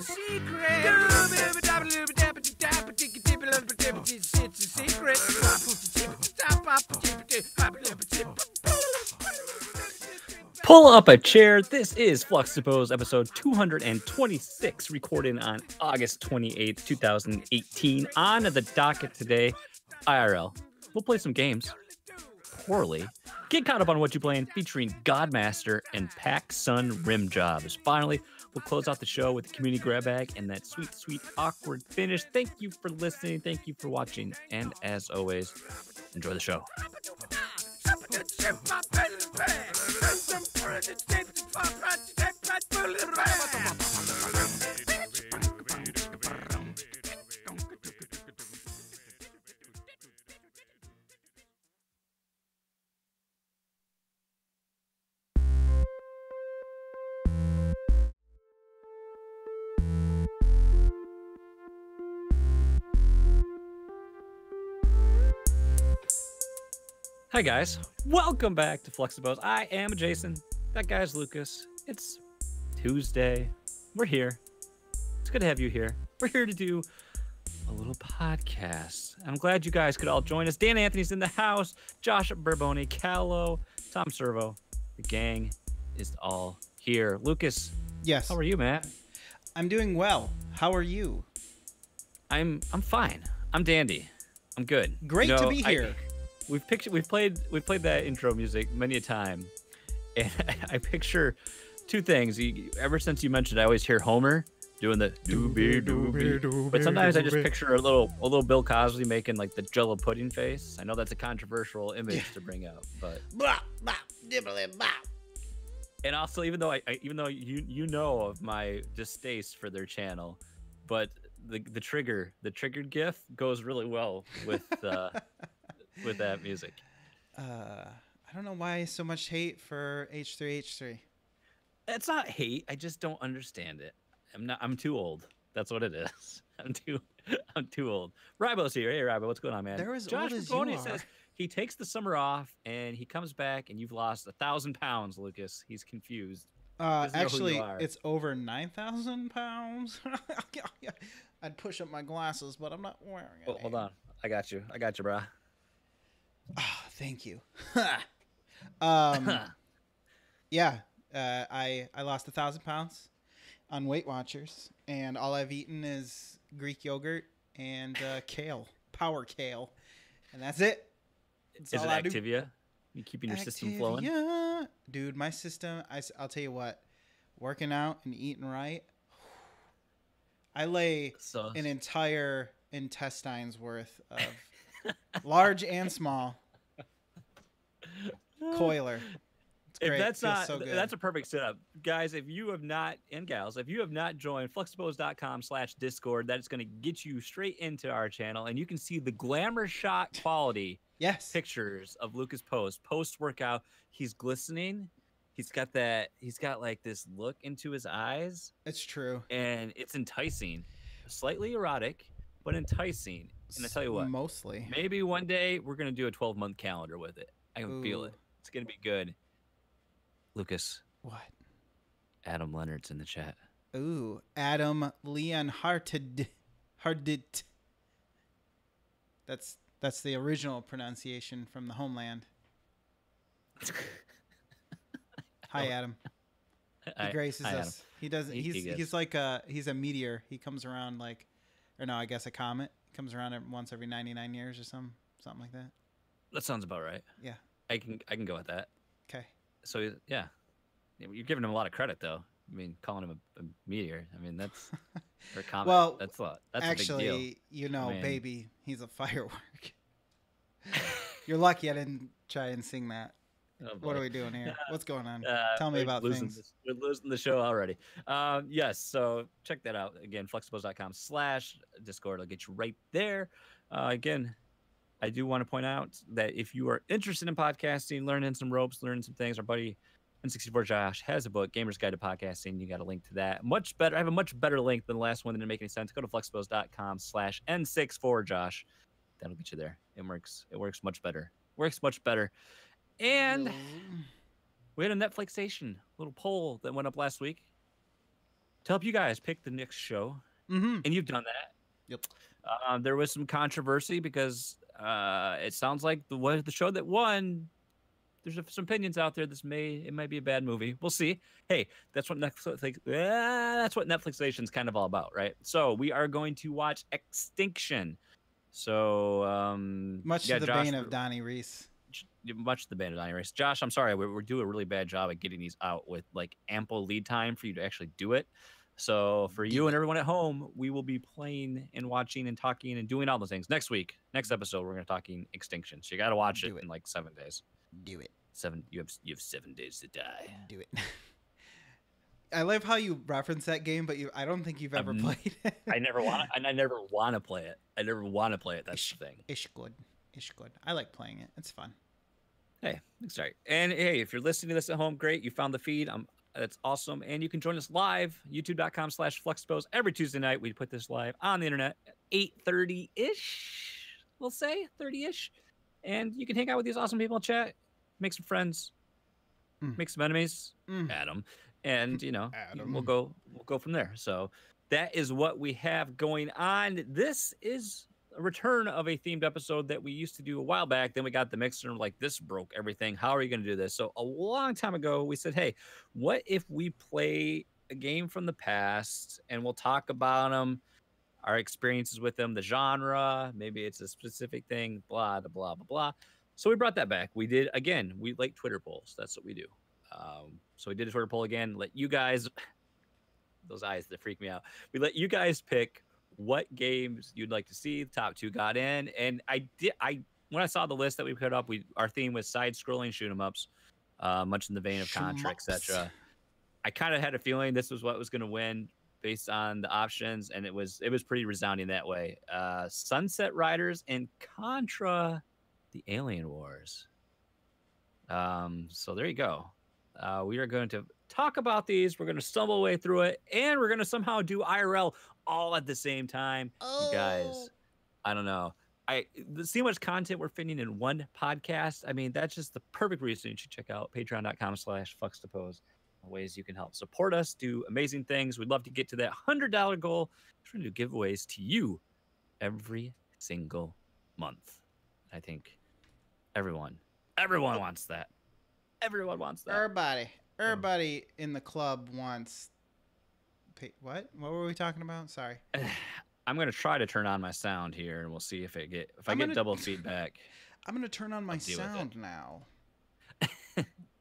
secret. It's a secret. Pull up a chair. This is Fluxtaposed episode 226, recorded on August 28th, 2018. On the docket today, IRL. We'll play some games. Poorly. Get caught up on what you're playing, featuring Godmaster and Pack Sun Rim Jobs. Finally, we'll close out the show with the community grab bag and that sweet, sweet, awkward finish. Thank you for listening. Thank you for watching. And as always, enjoy the show. Hi guys, welcome back to Fluxtaposed. I am Jason. That guy's Lucas. It's Tuesday. We're here. It's good to have you here. We're here to do a little podcast. I'm glad you guys could all join us. Dan Anthony's in the house. Josh Burboni, Callow, Tom Servo. The gang is all here. Lucas. Yes. How are you, man? I'm doing well. How are you? I'm fine. I'm dandy. I'm good. Great to be here. We've played that intro music many a time, and I picture two things. Ever since you mentioned, I always hear Homer doing the doobie doobie, but sometimes I just picture a little Bill Cosby making like the Jello pudding face. I know that's a controversial image to bring up, but and also even though you know of my distaste for their channel, but the triggered GIF goes really well with. With that music. I don't know why so much hate for H3H3. It's not hate. I just don't understand it. I'm too old. That's what it is. I'm too old. Rybo's here. Hey Rybo, what's going on, man? They're as Josh old as Burboni you are. says he takes the summer off and he comes back and you've lost 1,000 pounds, Lucas. He's confused. Actually, it's over 9,000 pounds. I'd push up my glasses, but I'm not wearing it. Hold on. I got you, brah. Oh, thank you. Yeah, I lost 1,000 pounds on Weight Watchers, and all I've eaten is Greek yogurt and kale, power kale, and that's it. Is it Activia? You keeping your system flowing? Yeah, dude, my system. I'll tell you what, working out and eating right. I lay an entire intestine's worth of large and small coiler. It's great. If that's not, so good. that's a perfect setup, guys. If you have not, and gals, if you have not joined fluxtaposed.com/discord, that is going to get you straight into our channel, and you can see the glamour shot quality. Yes. Pictures of Lucas post workout. He's glistening. He's got like this look into his eyes. It's true, and it's enticing, slightly erotic, but enticing. And I tell you what, mostly. Maybe one day we're gonna do a 12-month calendar with it. I can feel it. It's gonna be good. Lucas. What? Adam Leonard's in the chat. Ooh, Adam Leon Hardit. That's the original pronunciation from the homeland. Hi, Adam. He graces us. Adam. He doesn't. He's like he's a meteor. He comes around like, or no, I guess a comet. Comes around once every 99 years or something like that. That sounds about right. Yeah. I can go with that. Okay. So yeah, you're giving him a lot of credit though. I mean, calling him a meteor. I mean, that's or a comet. Well, that's a lot. That's actually, a big deal. baby, he's a firework. You're lucky I didn't try and sing that. Oh, what are we doing here? What's going on? Tell me about things. We're losing the show already. Yes, so check that out. Again, fluxtaposed.com/discord. I'll get you right there. Again, I do want to point out that if you are interested in podcasting, learning some ropes, learning some things, our buddy N64 Josh has a book, Gamer's Guide to Podcasting. You got a link to that. Much better. I have a much better link than the last one that didn't make any sense. Go to fluxtaposed.com/N64 Josh. That'll get you there. It works much better. And we had a Netflixation little poll that went up last week. help you guys pick the next show. Mm-hmm. And you've done that. Yep. There was some controversy because it sounds like the show that won. There's some opinions out there. It might be a bad movie. We'll see. Hey, that's what Netflixation's kind of all about, right? So we are going to watch Extinction. So much yeah, to the Josh, bane of Donnie Reese. Much to the bane of Donnie Reese. Josh, I'm sorry, we're doing a really bad job at getting these out with like ample lead time for you to actually do it. So for you and everyone at home, we will be playing and watching and talking and doing all those things next week. Next episode, we're going to talking Extinction. So you got to watch it in like 7 days. Do it. You have 7 days to die. Do it. I love how you reference that game, but I don't think you've ever played it. I never want to play it. That's the thing. It's good. I like playing it. It's fun. Hey, sorry. And hey, if you're listening to this at home, great. You found the feed. That's awesome. And you can join us live, youtube.com/Fluxtaposed. Every Tuesday night, we put this live on the internet at 8:30-ish. We'll say 30-ish. And you can hang out with these awesome people, chat, make some friends, make some enemies, Adam. And, Adam. we'll go from there. So that is what we have going on. This is a return of a themed episode that we used to do a while back. Then we got the mixer and like, this broke everything. How are you going to do this? So a long time ago, we said, hey, what if we play a game from the past and we'll talk about them, our experiences with them, the genre, maybe it's a specific thing, blah, blah, blah, blah. So we brought that back. We did, again, we like Twitter polls. That's what we do. So we did a Twitter poll again. Let you guys, those eyes that freak me out. We let you guys pick what games you'd like to see. The top 2 got in, and when I saw the list that we put up, our theme was side-scrolling shoot 'em ups, much in the vein of Contra, etc. I kind of had a feeling this was what was going to win based on the options, and it was pretty resounding that way. Sunset Riders and Contra, the Alien Wars. So there you go. We are going to talk about these. We're going to stumble our way through it, and we're going to somehow do IRL all at the same time. You guys, I don't know. See how much content we're fitting in one podcast. I mean, that's just the perfect reason you should check out patreon.com/Fluxtaposed. Ways you can help support us, do amazing things. We'd love to get to that $100 goal. We're trying to do giveaways to you every single month. I think everyone wants that. Everyone wants that. Everybody in the club wants. What were we talking about? Sorry. I'm gonna try to turn on my sound here, and we'll see if I get double feedback. I'm gonna turn on my sound now.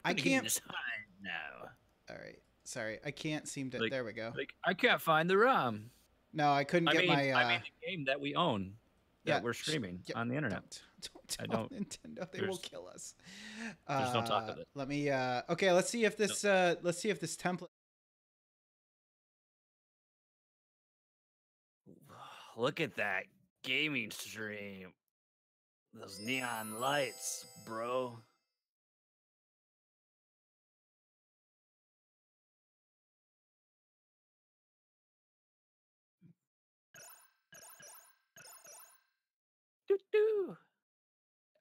I can't. now. All right. Sorry, I can't seem to. There we go. I can't find the ROM. No, I couldn't get my. I mean the game that we own. That we're streaming on the internet. Don't Nintendo. They will kill us. There's no talk of it. Let me. Okay. Let's see if this. Let's see if this template. Look at that gaming stream. Those neon lights, bro. Doo-doo.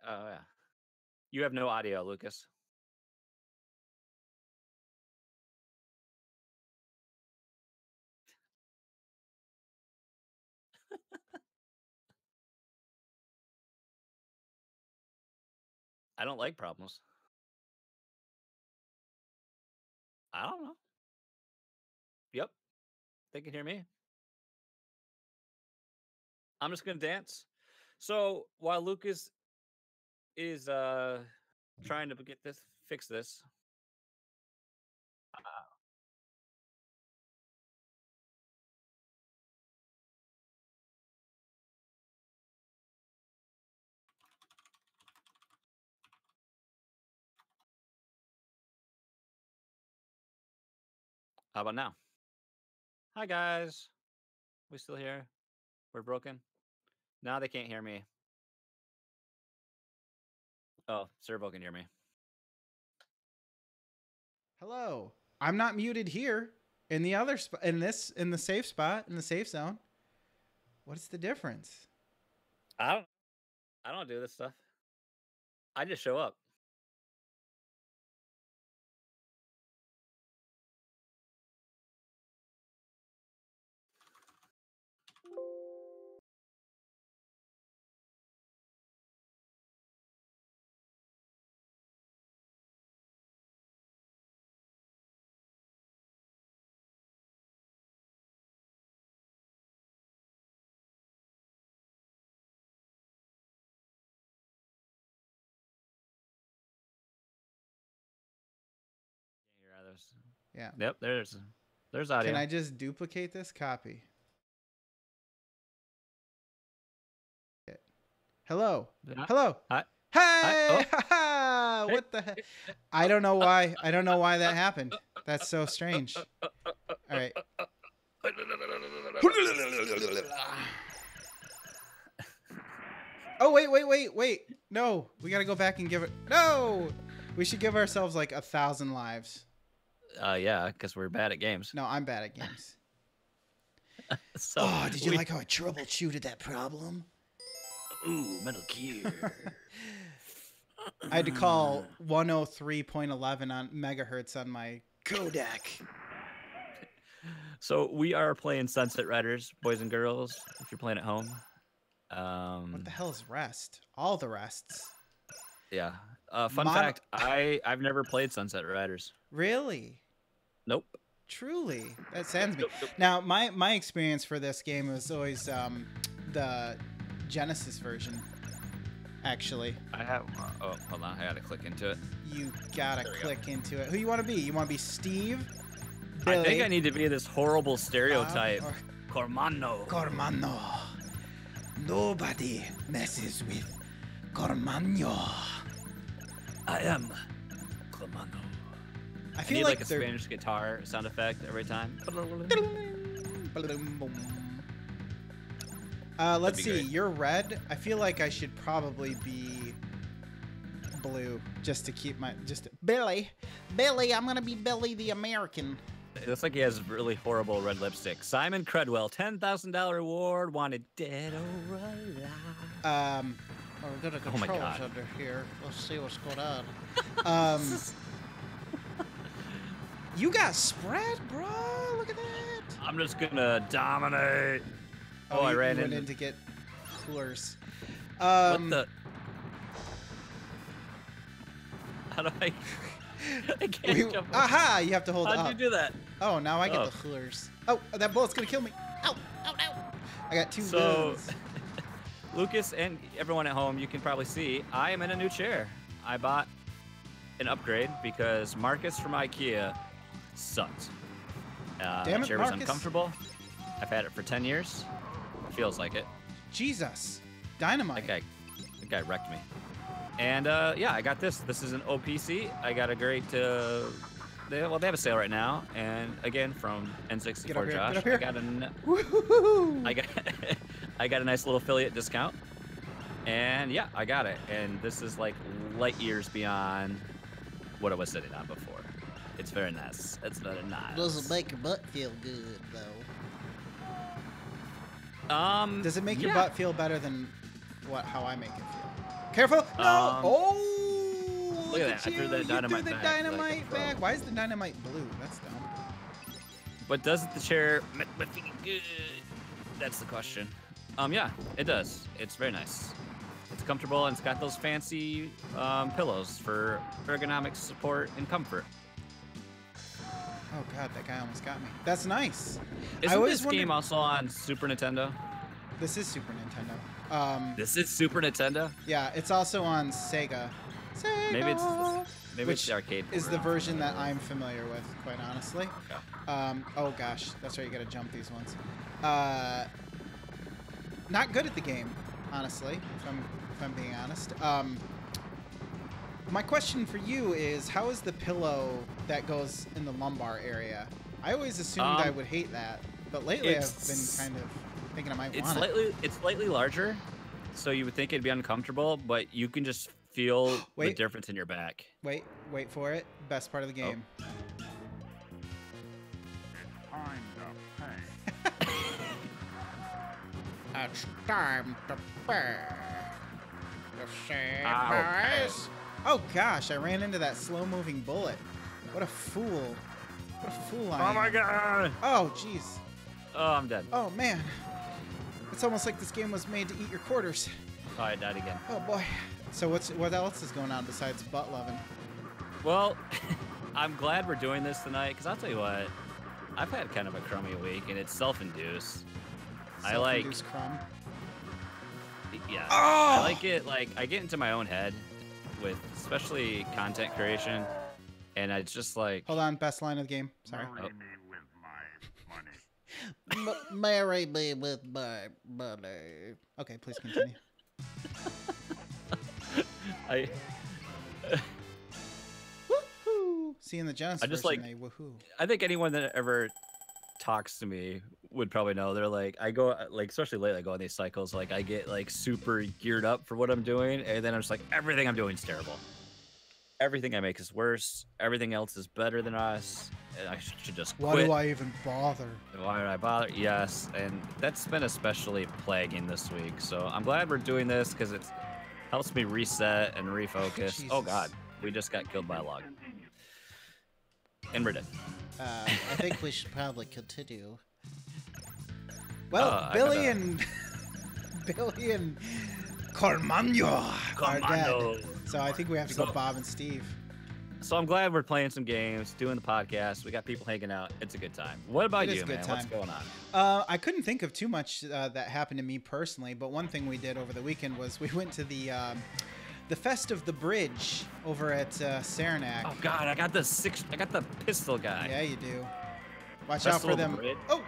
Oh, yeah. You have no audio, Lucas. I don't like problems. I don't know. Yep. They can hear me. I'm just going to dance. So while Lucas is trying to fix this. How about now? Hi, guys. We still here? We're broken? Now they can't hear me. Oh, Servo can hear me. Hello. I'm not muted here. In the other spot, in the safe spot, in the safe zone. What's the difference? I don't do this stuff. I just show up. goes. Yeah. Yep, there's audio. Can I just duplicate this? Copy. Hello. Hello. Hi. Hey! Hi. Oh. What the heck? I don't know why. I don't know why that happened. That's so strange. All right. Oh, wait. No, we got to go back and give it. No! We should give ourselves like 1,000 lives. Yeah, because we're bad at games. No, I'm bad at games. So did you like how I troubleshooted that problem? Ooh, Metal Gear. I had to call 103.11 on megahertz on my codec. So we are playing Sunset Riders, boys and girls, if you're playing at home. What the hell is rest? All the rests. Yeah. Fun fact, I've never played Sunset Riders. Really? Nope. Truly? That saddens me. Now, my experience for this game was always the Genesis version, actually. I have... Oh, hold on. I gotta click into it. You gotta click into it. Who you want to be? You want to be Steve? Billy, I think I need to be this horrible stereotype. Cormano. Cormano. Nobody messes with Cormano. I am Cormano. I feel need like a Spanish guitar sound effect every time. Let's see. Great. You're red. I feel like I should probably be blue just to keep my Billy. I'm gonna be Billy the American. It looks like he has really horrible red lipstick. Simon Credwell, $10,000 reward, wanted dead or alive. We're gonna controls under here. Let's see what's going on. You got spread, bro. Look at that. I'm just gonna dominate. Oh, I ran in to get coolers. What the? How do I? I can't jump. Aha! You have to hold up. How'd you do that? Oh, now I get the coolers. Oh, that bullet's gonna kill me. Ow! I got two wounds. Lucas and everyone at home, you can probably see I am in a new chair. I bought an upgrade because Marcus from IKEA sucked. Damn the it, chair Marcus. was uncomfortable. I've had it for 10 years. Feels like it. Jesus. Dynamite. That guy wrecked me. And yeah, I got this. This is an OPC. I got a great. They have a sale right now, and again from N64 Josh. I got a nice little affiliate discount, and yeah, I got it. And this is like light years beyond what I was sitting on before. It's very nice. It's very nice. Doesn't make your butt feel good though. Does it make your butt feel better than how I make it feel? Careful! No! Look at that! I threw that dynamite back. Dynamite back. Why is the dynamite blue? That's dumb. But does the chair make me feel good? That's the question. Yeah, it does. It's very nice. It's comfortable and it's got those fancy pillows for ergonomic support and comfort. Oh god, that guy almost got me. That's nice. Isn't this game also on Super Nintendo? This is Super Nintendo. This is Super Nintendo? Yeah, it's also on Sega. Maybe it's the arcade. Is the version that I'm familiar with, quite honestly. Okay. Oh gosh, that's right. You got to jump these ones. Not good at the game, honestly. If I'm being honest. My question for you is, how is the pillow that goes in the lumbar area? I always assumed I would hate that, but lately I've been kind of thinking I might want it. It's slightly larger, so you would think it'd be uncomfortable, but you can just feel the difference in your back. Wait for it. Best part of the game. It's time to pay. Oh gosh, I ran into that slow-moving bullet. What a fool. What a fool I am. Oh my god! Oh jeez. Oh, I'm dead. Oh man. It's almost like this game was made to eat your quarters. Oh, I died again. Oh boy. So what else is going on besides butt loving? Well, I'm glad we're doing this tonight, because I'll tell you what, I've had kind of a crummy week, and it's self-induced. Self-induced crumb? Yeah. Oh! I like it, like, I get into my own head with especially content creation, and it's just like. Hold on, best line of the game. Sorry. Marry me with my money. Marry me with my money. Okay, please continue. Woohoo! See, in the Genesis I just version, like. they woohoo. I think anyone that ever talks to me would probably know. They're like, I go like, especially lately, I go on these cycles. Like, I get like super geared up for what I'm doing, and then I'm just like, everything I'm doing is terrible. Everything I make is worse. Everything else is better than us. And I should just quit. Why do I even bother? Why would I bother? Yes, and that's been especially plaguing this week. So I'm glad we're doing this because it helps me reset and refocus. Oh God, we just got killed by a log. And we're dead. I think we should probably continue. Well, Billy and Cormano are dead. So I think we have to go Bob and Steve. So I'm glad we're playing some games, doing the podcast. We got people hanging out. It's a good time. What about you, man? What's going on? I couldn't think of too much that happened to me personally, but one thing we did over the weekend was we went to the Fest of the Bridge over at Saranac. Oh God, I got the pistol guy. Yeah, you do. Watch Festival out for them. Bridge? Oh,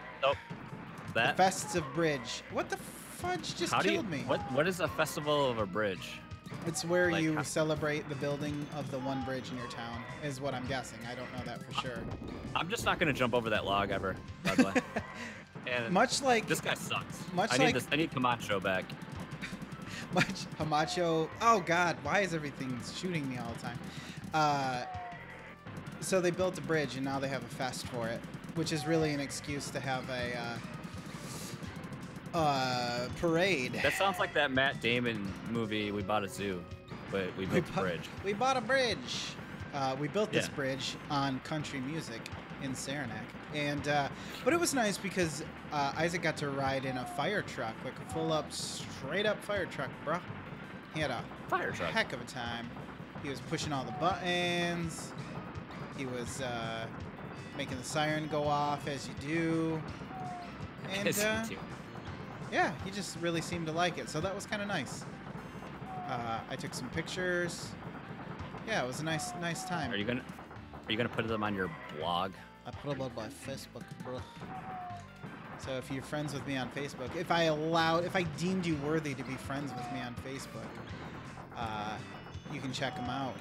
that the Fests of Bridge. What the fudge just killed me? What is a festival of a bridge? It's where you celebrate the building of the one bridge in your town, is what I'm guessing. I don't know that for sure. I'm just not gonna jump over that log ever, by the way. And much like this guy sucks. I need Camacho back. Much Camacho. Oh God, why is everything shooting me all the time? So they built a bridge and now they have a fest for it, which is really an excuse to have a parade. That sounds like that Matt Damon movie, We Bought a Zoo, but we built a bridge. We bought a bridge. We built this bridge on country music in Saranac. And but it was nice because Isaac got to ride in a fire truck, like a full-up, straight-up fire truck, bro. He had a heck of a time. He was pushing all the buttons. He was making the siren go off, as you do. And yeah, he just really seemed to like it, so that was kind of nice. I took some pictures. Yeah, it was a nice time. Are you gonna put them on your blog? I put them on my Facebook, bro. So if you're friends with me on Facebook, if I deemed you worthy to be friends with me on Facebook, you can check them out.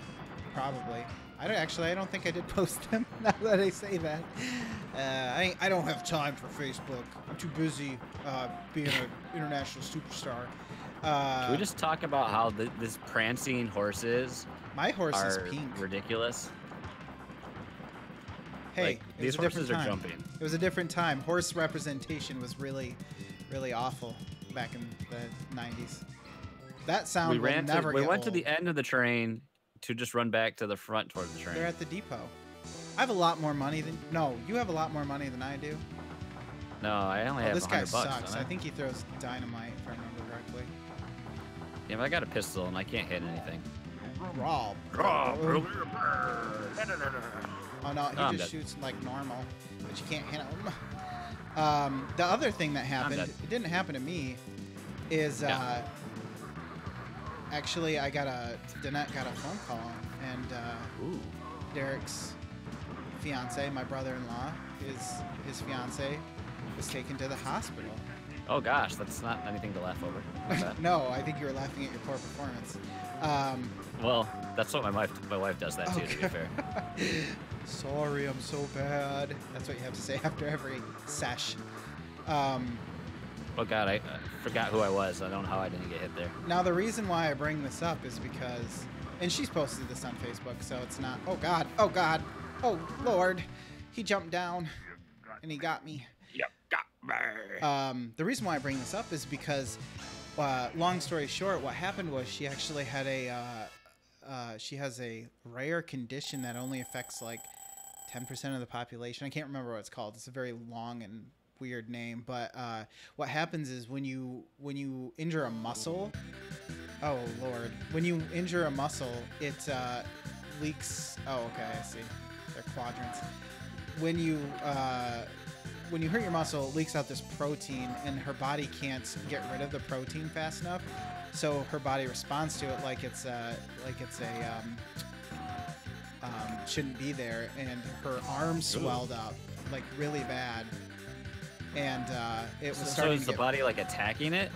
Probably. I don't think I did post them. Now that I say that, I don't have time for Facebook. I'm too busy being an international superstar. Can we just talk about how this prancing horses? My horse is pink. Ridiculous. Hey, like, these horses are jumping. It was a different time. Horse representation was really, really awful back in the 90s. That sound we went old. to the end of the train to just run back to the front toward the train. They're at the depot. I have a lot more money than... No, you have a lot more money than I do. No, I only have $100. This guy sucks. I think he throws dynamite, if I remember correctly. Yeah, but I got a pistol and I can't hit anything. Rob. Oh no, he just shoots like normal, but you can't hit him. The other thing that happened, it didn't happen to me, is actually Danette got a phone call, and Derek's fiance, my brother-in-law, his fiance was taken to the hospital. Oh gosh, that's not anything to laugh over. No, I think you were laughing at your poor performance. Well, that's what my wife does that too, to be fair. Sorry, I'm so bad. That's what you have to say after every sesh. Oh God, I forgot who I was. I don't know how I didn't get hit there. Now the reason why I bring this up is because, and she's posted this on Facebook, so it's not. Oh God, oh God, oh Lord, he jumped down, and he got me. Yep, got me. The reason why I bring this up is because, long story short, what happened was she actually had she has a rare condition that only affects like 10% of the population. I can't remember what it's called. It's a very long and weird name, but what happens is when you injure a muscle, oh Lord, when you injure a muscle, it leaks. Oh, okay, I see. They're quadrants. When you hurt your muscle, it leaks out this protein, and her body can't get rid of the protein fast enough. So her body responds to it like it's a shouldn't be there, and her arm swelled up like really bad, and it was starting. So is the body like attacking it?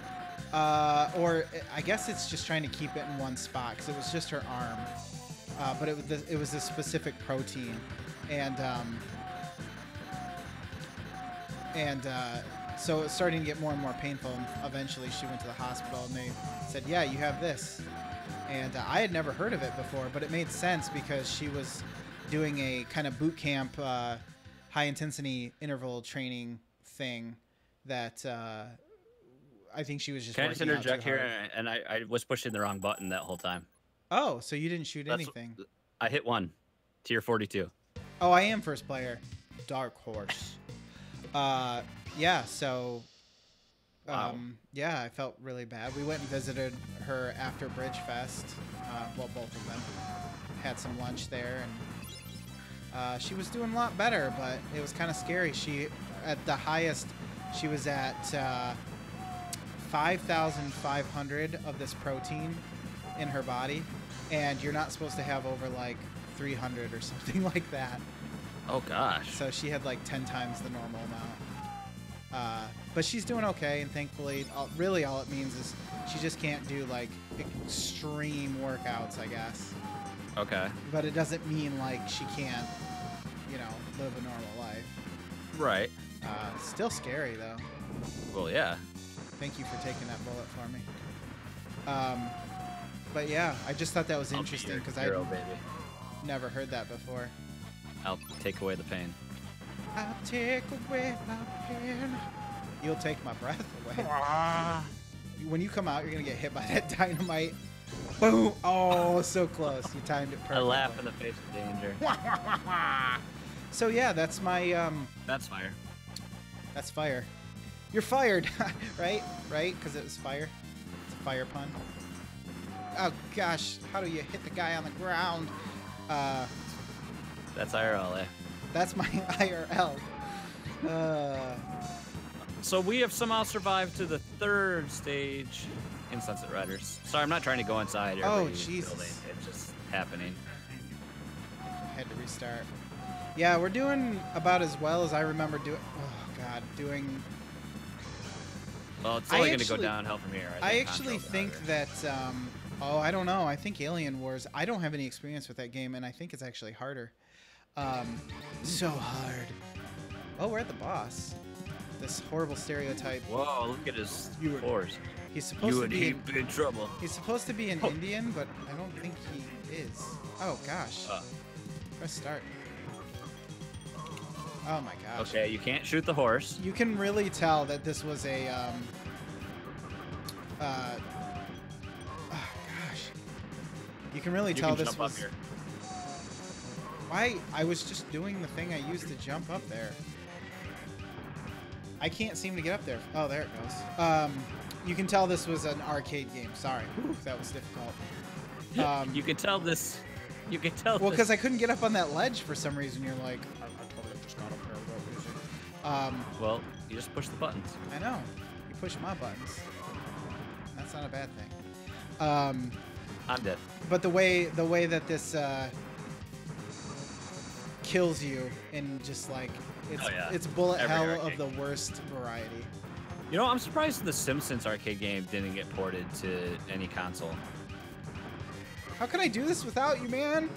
Or I guess it's just trying to keep it in one spot because it was just her arm, but it was a specific protein, and so it was starting to get more and more painful. And eventually, she went to the hospital, and they said, "Yeah, you have this." And I had never heard of it before, but it made sense because she was doing a kind of boot camp, high intensity interval training thing that. I think she was just. Can I just interject here? And I was pushing the wrong button that whole time. Oh, so you didn't shoot anything? I hit 1, tier 42. Oh, I am first player. Dark horse. Yeah. So. Wow. Yeah, I felt really bad. We went and visited her after Bridge Fest. Well, both of them had some lunch there, and she was doing a lot better, but it was kind of scary. She, at the highest, she was at. 5,500 of this protein in her body, and you're not supposed to have over like 300 or something like that. Oh gosh. So she had like 10 times the normal amount. But she's doing okay, and thankfully, really all it means is she just can't do like extreme workouts, I guess. Okay. But it doesn't mean like she can't, live a normal life. Right. Still scary though. Well, yeah. Thank you for taking that bullet for me. But yeah, I just thought that was interesting because I never heard that before. I'll take away the pain. I'll take away my pain. You'll take my breath away. When you come out, you're gonna get hit by that dynamite. Boom! Oh, so close. You timed it perfectly. I laugh in the face of danger. So yeah, that's my That's fire. That's fire. You're fired, right? Right? Because it was fire. It's a fire pun. Oh gosh, how do you hit the guy on the ground? That's IRL, eh? That's my IRL. So we have somehow survived to the 3rd stage in Sunset Riders. Sorry, I'm not trying to go inside. Oh Jesus! Building. It's just happening. Had to restart. Yeah, we're doing about as well as I remember doing. Oh God, doing. Well, it's only going to go downhill from here. I actually think that, I don't know. I think Alien Wars, I don't have any experience with that game, and I think it's actually harder. So hard. Oh, we're at the boss. This horrible stereotype. Whoa, look at his force. He's supposed to be in trouble. He's supposed to be an Indian, but I don't think he is. Oh, gosh. Press start. Oh my gosh. Okay, you can't shoot the horse. You can really tell that this was a oh gosh. You can really tell this was why I was just doing the thing I used to jump up there. I can't seem to get up there. Oh, there it goes. You can tell this was an arcade game. Sorry. Whew, that was difficult. You can tell this. You can tell. Well, because I couldn't get up on that ledge for some reason. You're like, I totally just got up there without losing. Well, you just push the buttons. I know. You push my buttons. That's not a bad thing. I'm dead. But the way that this kills you in just like it's bullet hell of the worst variety. You know, I'm surprised the Simpsons arcade game didn't get ported to any console. How can I do this without you, man?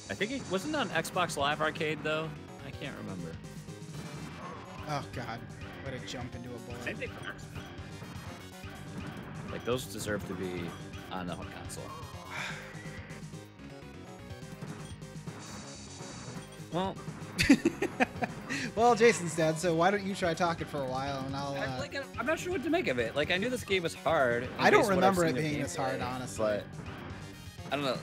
I think it wasn't on Xbox Live Arcade though. I can't remember. Oh God, what a jump into a bullet. Same thing for Xbox. Like those deserve to be on the home console. Well. Well, Jason's dead, so why don't you try talking for a while, and I'll. I'm not sure what to make of it. Like, I knew this game was hard. I don't remember it being this hard, honestly. But I don't know.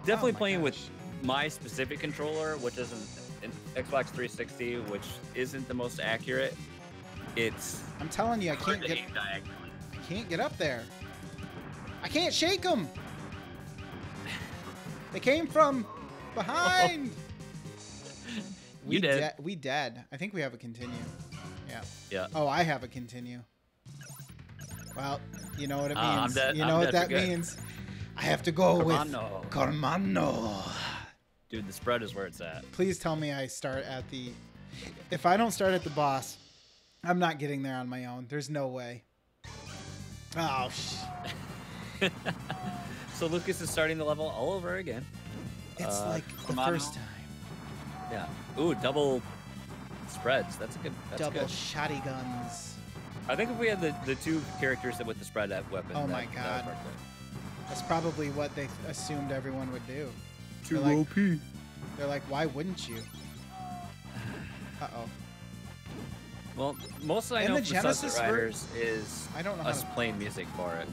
Definitely playing with my specific controller, which is an Xbox 360, which isn't the most accurate. It's. I'm telling you, I can't get up there. I can't shake them. They came from behind. We dead. I think we have a continue. Yeah. Yeah. Oh, I have a continue. Well, you know what it means. I'm dead. You know what that means. I have to go Cormano. with Cormano. Dude, the spread is where it's at. Please tell me I start at the... If I don't start at the boss, I'm not getting there on my own. There's no way. Oh, So Lucas is starting the level all over again. It's like the Cormano. first time. Yeah. Ooh, double spreads. That's a good. That's Double good. shotty guns. I think if we had the two characters that with the spread at weapon. Oh my that god. would work good. That's probably what they assumed everyone would do. Too They're like- OP. They're like, why wouldn't you? Uh-oh. Well, most I In know the for Genesis Sunset Riders is I don't know how us to... playing music for it.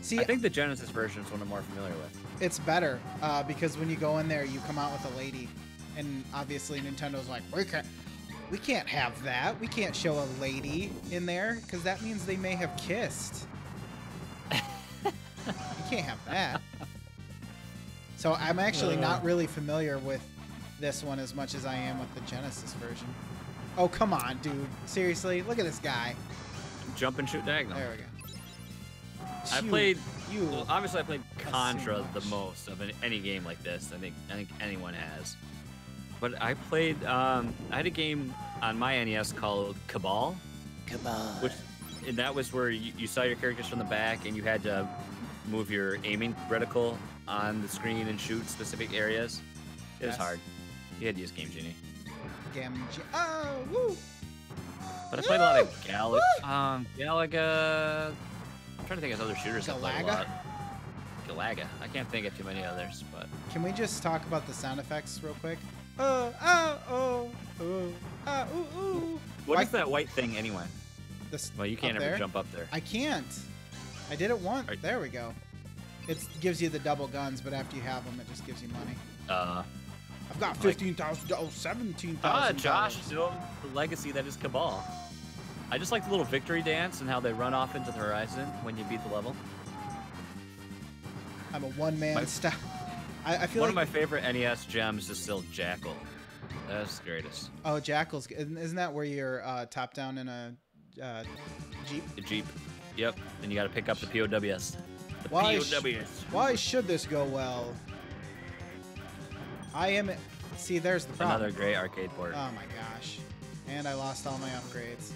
See, I think the Genesis version is one I'm more familiar with. it's better because when you go in there, you come out with a lady. And obviously Nintendo's like, we can't have that. We can't show a lady in there because that means they may have kissed. You can't have that. So I'm actually not really familiar with this one as much as I am with the Genesis version. Oh, come on, dude. Seriously? Look at this guy. Jump and shoot diagonal. There we go. I You- played. You. Well, obviously, I played Contra the much. most of any game like this. I think anyone has. But I played. I had a game on my NES called Cabal. Cabal. And that was where you saw your characters from the back, and you had to move your aiming reticle on the screen and shoot specific areas. It was Yes. hard. You had to use Game Genie. Oh, woo! But I played a lot of Galaga. I'm trying to think of other shooters I played a lot. Galaga. I can't think of too many others, but Can we just talk about the sound effects real quick? Ooh. what Why- is that white thing anyway? This Well, you can't up ever there? jump up there. I can't. I did it once. Right. There we go. It gives you the double guns, but after you have them, it just gives you money. I've got $15,000, $17,000. Josh, the legacy that is Cabal. I just like the little victory dance and how they run off into the horizon when you beat the level. I'm a one-man style. I feel One like of my favorite NES gems is still Jackal. That's the greatest. oh, Jackal's. Isn't that where you're top down in a Jeep? The Jeep. Yep. And you got to pick up the POWs. The Why POWs. Why should this go well? I am. See, there's the problem. Another great arcade port. Oh my gosh. And I lost all my upgrades.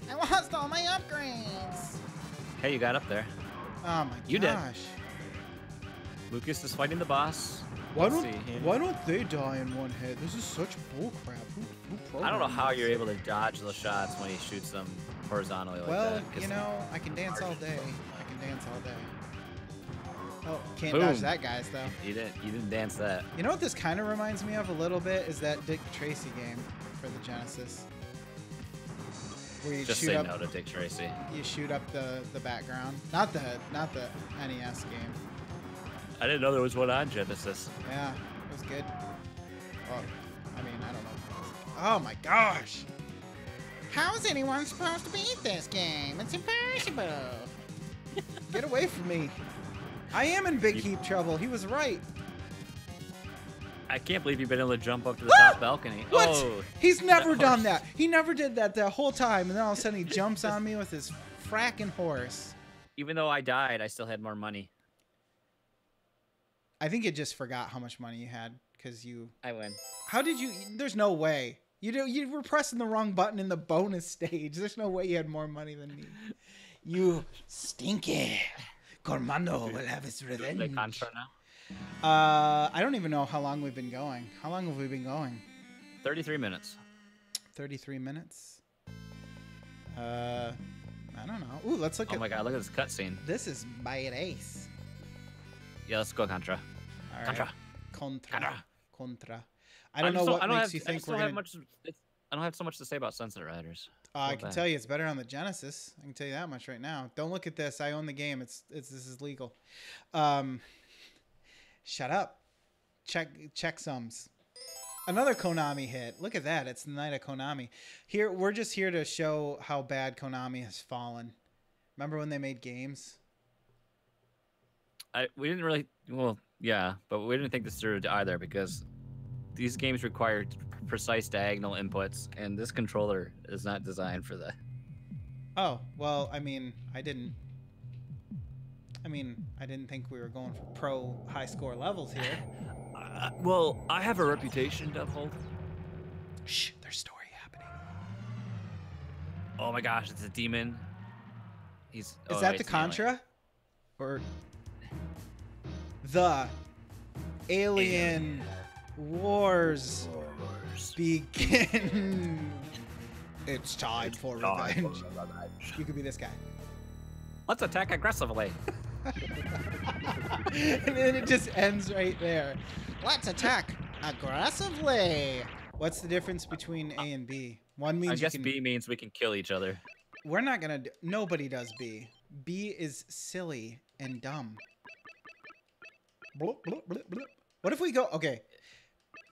I lost all my upgrades. Hey, you got up there. Oh my You did. gosh. Lucas is fighting the boss. Why Let's don't see. Why don't they die in one hit? This is such bullcrap. Who I don't know programmed how this? you're able to dodge those shots when he shoots them horizontally like Well, that. 'cause you know, I can dance all day. I can dance all day. Oh, can't Boom. dodge that, guys, though. You didn't dance that. You know what this kind of reminds me of a little bit is that Dick Tracy game for the Genesis, where you Just shoot say up, no to Dick Tracy. you shoot up the background. Not the NES game. I didn't know there was one on Genesis. Yeah, it was good. Well, I mean, I don't know. Oh my gosh! How is anyone supposed to beat this game? It's impossible. Get away from me! I am in big heap trouble. He was right. I can't believe you've been able to jump up to the top balcony. What? Oh, He's never that done horse. that. He never did that the whole time, and then all of a sudden he jumps on me with his fracking horse. even though I died, I still had more money. I think it just forgot how much money you had because you. I win. How did you? There's no way. You were pressing the wrong button in the bonus stage. There's no way you had more money than me. You stinky. Cormano will have his revenge. The Contra now? I don't even know how long we've been going. How long have we been going? 33 minutes. 33 minutes. I don't know. Ooh, let's look Oh at. my god, look at this cutscene. This is by an ace. Yeah, let's go Contra. All right. Contra. Contra. Contra. I I don't know just what I don't makes have, you I think just we're don't gonna. have much. I don't have so much to say about Sunset Riders. I can tell you it's better on the Genesis. I can tell you that much right now. Don't look at this. I own the game. This is legal. Shut up. Check sums. Another Konami hit. Look at that. It's the night of Konami. Here we're just here to show how bad Konami has fallen. Remember when they made games? We didn't really. Well, yeah, but we didn't think this through either because these games require precise diagonal inputs, and this controller is not designed for that. Oh, well, I mean, I didn't I mean, I didn't think we were going for pro high score levels here. Well, I have a reputation to uphold. Shh, there's story happening. Oh my gosh, it's a demon. Is that the Contra? Or the Alien Wars begin. It's time for revenge. You could be this guy. Let's attack aggressively. And then it just ends right there. Let's attack aggressively. What's the difference between A and B? One means I guess B means we can kill each other. We're not gonna do... Nobody does B. B is silly and dumb. Bloop, bloop, bloop, bloop. What if we go... Okay.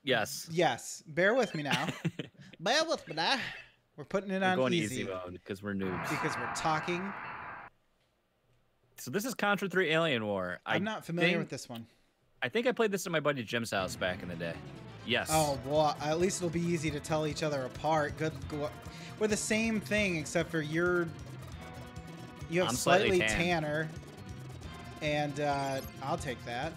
Yes. Yes. Bear with me now. Bear with me now. We're putting it on going easy mode because we're noobs. because we're talking. So this is Contra 3 Alien War. I'm not familiar with this one. I think I played this at my buddy Jim's house back in the day. Yes. Oh, well, at least it'll be easy to tell each other apart. Good. We're the same thing, except for you have I'm slightly tan. tanner, and I'll take that.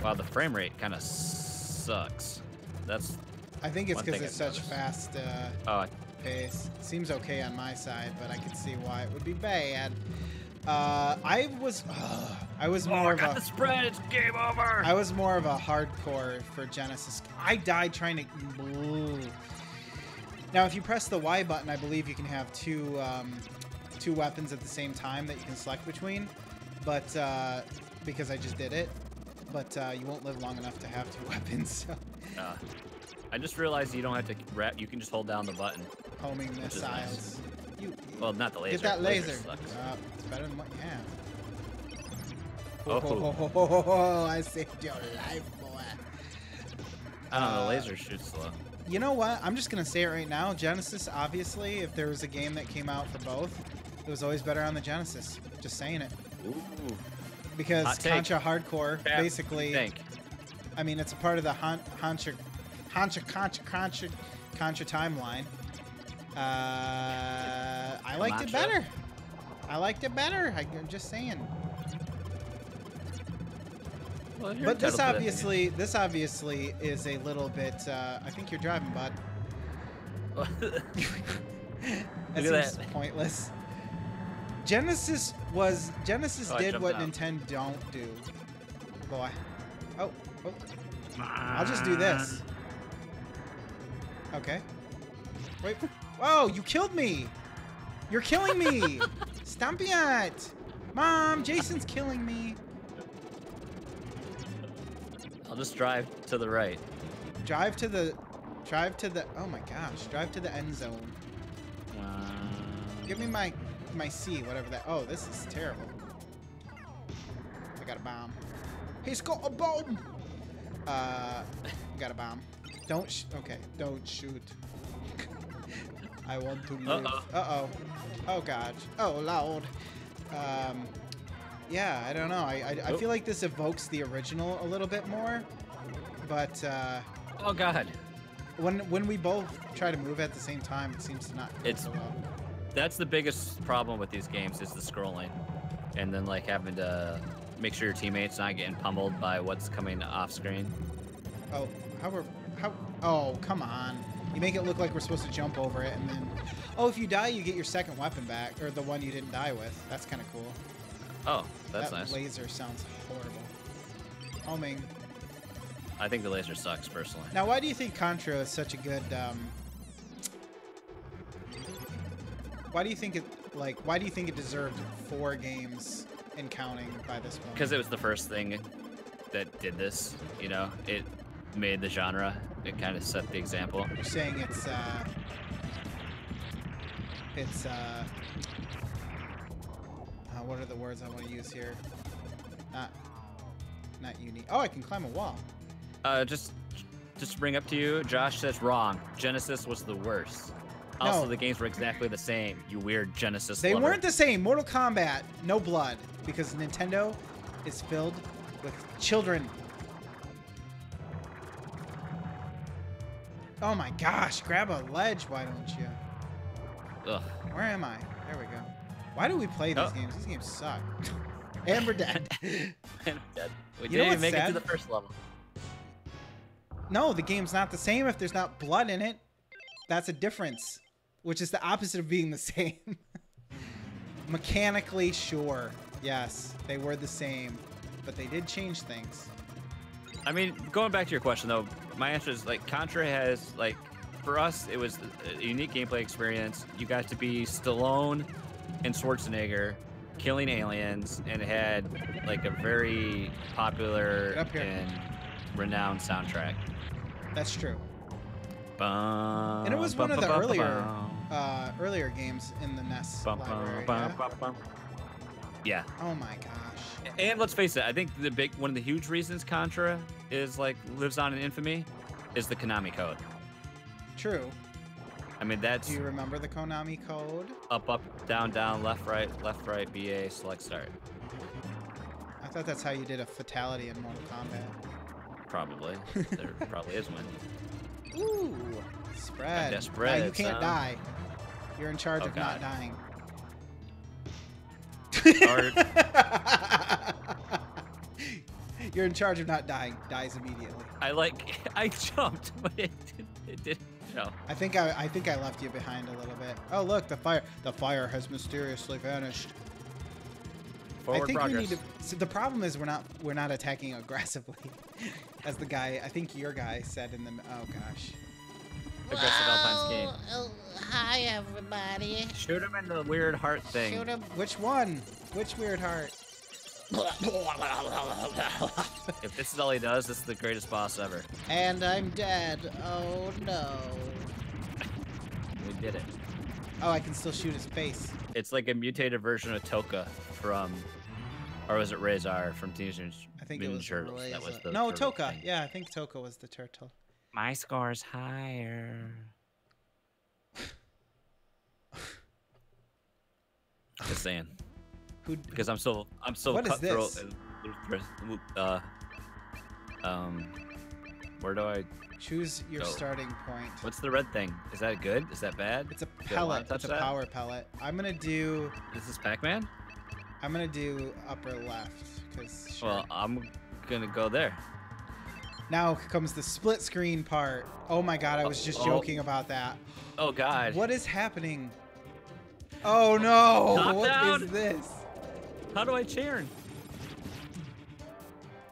Wow, the frame rate kind of sucks. That's. I think it's one because thing it's I've such noticed. fast pace. Seems okay on my side, but I can see why it would be bad. I was more of got a the spread. It's game over. I was more of a hardcore for Genesis. I died trying to. Now, if you press the Y button, I believe you can have two weapons at the same time that you can select between. But because I just did it, but you won't live long enough to have two weapons. So. I just realized you don't have to wrap. You can just hold down the button. Homing missiles. Nice. Well, not the laser. Get that laser. Sucks. It's better than what you have. Oh. Oh, I saved your life, boy. I don't know. The laser shoots slow. You know what? I'm just going to say it right now. Genesis, obviously, if there was a game that came out for both, it was always better on the Genesis. Just saying it. Ooh. Because Contra Hardcore, basically, Tank. I mean, it's a part of the Contra timeline. I liked it better. I'm just saying. Well, but this obviously is a little bit. I think you're driving, bud. Look That seems pointless. Genesis did what out. Nintendo don't do. Boy. Oh. I'll just do this. Okay. Wait. Whoa, you killed me! You're killing me! Stop it! Mom, Jason's killing me. I'll just drive to the right. Drive to the, oh my gosh, drive to the end zone. Give me my C, whatever that, oh, this is terrible. I got a bomb. He's got a bomb! Got a bomb. Okay, don't shoot. I want to live. Uh-oh. Oh, gosh. Oh, Lord. Yeah, I don't know. I feel like this evokes the original a little bit more. But, oh, God. When we both try to move at the same time, it seems to not go so well. That's the biggest problem with these games is the scrolling. And then, like, having to make sure your teammate's not getting pummeled by what's coming off screen. Oh, oh, come on. You make it look like we're supposed to jump over it, and then... Oh, if you die, you get your second weapon back, or the one you didn't die with. That's kind of cool. Oh, that's nice. That laser sounds horrible. Homing. I think the laser sucks, personally. Now, why do you think Contra is such a good... Why do you think it deserved 4 games and counting by this point? Because it was the first thing that did this, you know? It made the genre. It kind of set the example. You're saying what are the words I want to use here? Not unique. Oh, I can climb a wall. Just to bring up to you, Josh says wrong. Genesis was the worst. Also, the games were exactly the same. You weird Genesis They lover. weren't the same. Mortal Kombat, no blood, because Nintendo is filled with children. Oh my gosh, grab a ledge, why don't you? Ugh. Where am I? There we go. Why do we play these games? These games suck. And we're dead. And I'm dead. We You know didn't even what's make it to sad? the first level. No, the game's not the same if there's not blood in it. That's a difference, which is the opposite of being the same. Mechanically, sure. Yes, they were the same, but they did change things. I mean, going back to your question though, my answer is like Contra has like, for us, it was a unique gameplay experience. You got to be Stallone and Schwarzenegger killing aliens, and it had like a very popular and renowned soundtrack. That's true. Bum, And it was bum, one of the bum, earlier games in the NES bum, library. bum, Yeah? bum, bum. Yeah. Oh my gosh. And let's face it, I think one of the huge reasons Contra is like lives on in infamy is the Konami code. True. I mean, that's Do you remember the Konami code? up, down, left, right, BA, select, start. I thought that's how you did a fatality in Mortal Kombat. Probably. There probably is one. Ooh, spread. That spread, now you can't son. die. You're in charge Oh, of not God. dying. Or, You're in charge of not dying. Dies immediately. I jumped, but it didn't show. I think I left you behind a little bit. Oh look, the fire has mysteriously vanished. Forward I think progress. we need to. So the problem is we're not attacking aggressively, as the guy I think your guy said in the. Oh gosh. Aggressive Alpine skiing. Oh, hi, everybody. Shoot him in the weird heart thing. Shoot him. Which one? Which weird heart? If this is all he does, this is the greatest boss ever. And I'm dead. Oh, no. We did it. Oh, I can still shoot his face. It's like a mutated version of Toka from, or was it Razor from Teenage I think it Mutant was Turtles? That was the No, turtle Toka. thing. Yeah, I think Toka was the turtle. My score's higher. Just saying. Who? Because I'm so What is cutthroat. this? Where do I? Choose your Go. starting point. What's the red thing? Is that good? Is that bad? It's a Do I pellet. wanna touch It's a that? power pellet. I'm gonna do Is this Pac-Man? upper left because. Sure. Well, I'm gonna go there. Now comes the split screen part. Oh my god, I was just Oh. joking about that. Oh God. What is happening? Oh no! Knockdown? What is this? How do I churn?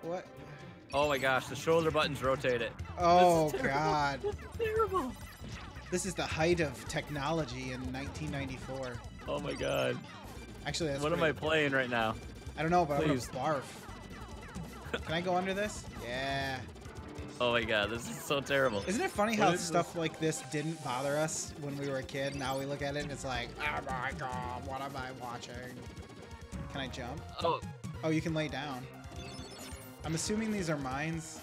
What? Oh my gosh, the shoulder buttons rotate it. Oh This is terrible. god. This is terrible. This is the height of technology in 1994. Oh my God. Actually, that's What am I pretty- playing right now? I don't know, but Please. I'm gonna barf. Can I go under this? Yeah. Oh my God, this is so terrible. Isn't it funny What how is stuff like this didn't bother us when we were a kid? Now we look at it and it's like, oh my god, what am I watching? Can I jump? Oh, Oh, you can lay down. I'm assuming these are mines.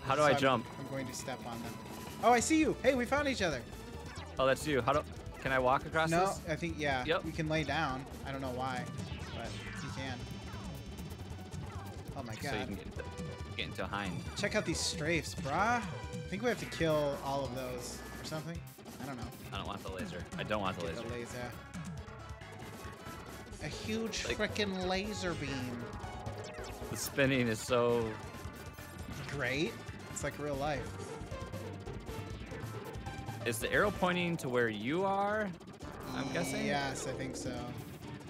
how do so I I'm- jump? I'm going to step on them. Oh, I see you. Hey, we found each other. Oh, that's you. Can I walk across No, this? I think, yeah. Yep. You can lay down. I don't know why, but you can. Oh my So you god. can get into a hind. Check out these strafes, brah. I think we have to kill all of those or something. I don't know. I don't want the laser. I don't want the Get laser. the laser. A huge Like- frickin' laser beam. The spinning is so. Great. It's like real life. Is the arrow pointing to where you are? I'm guessing. Yes, I think so.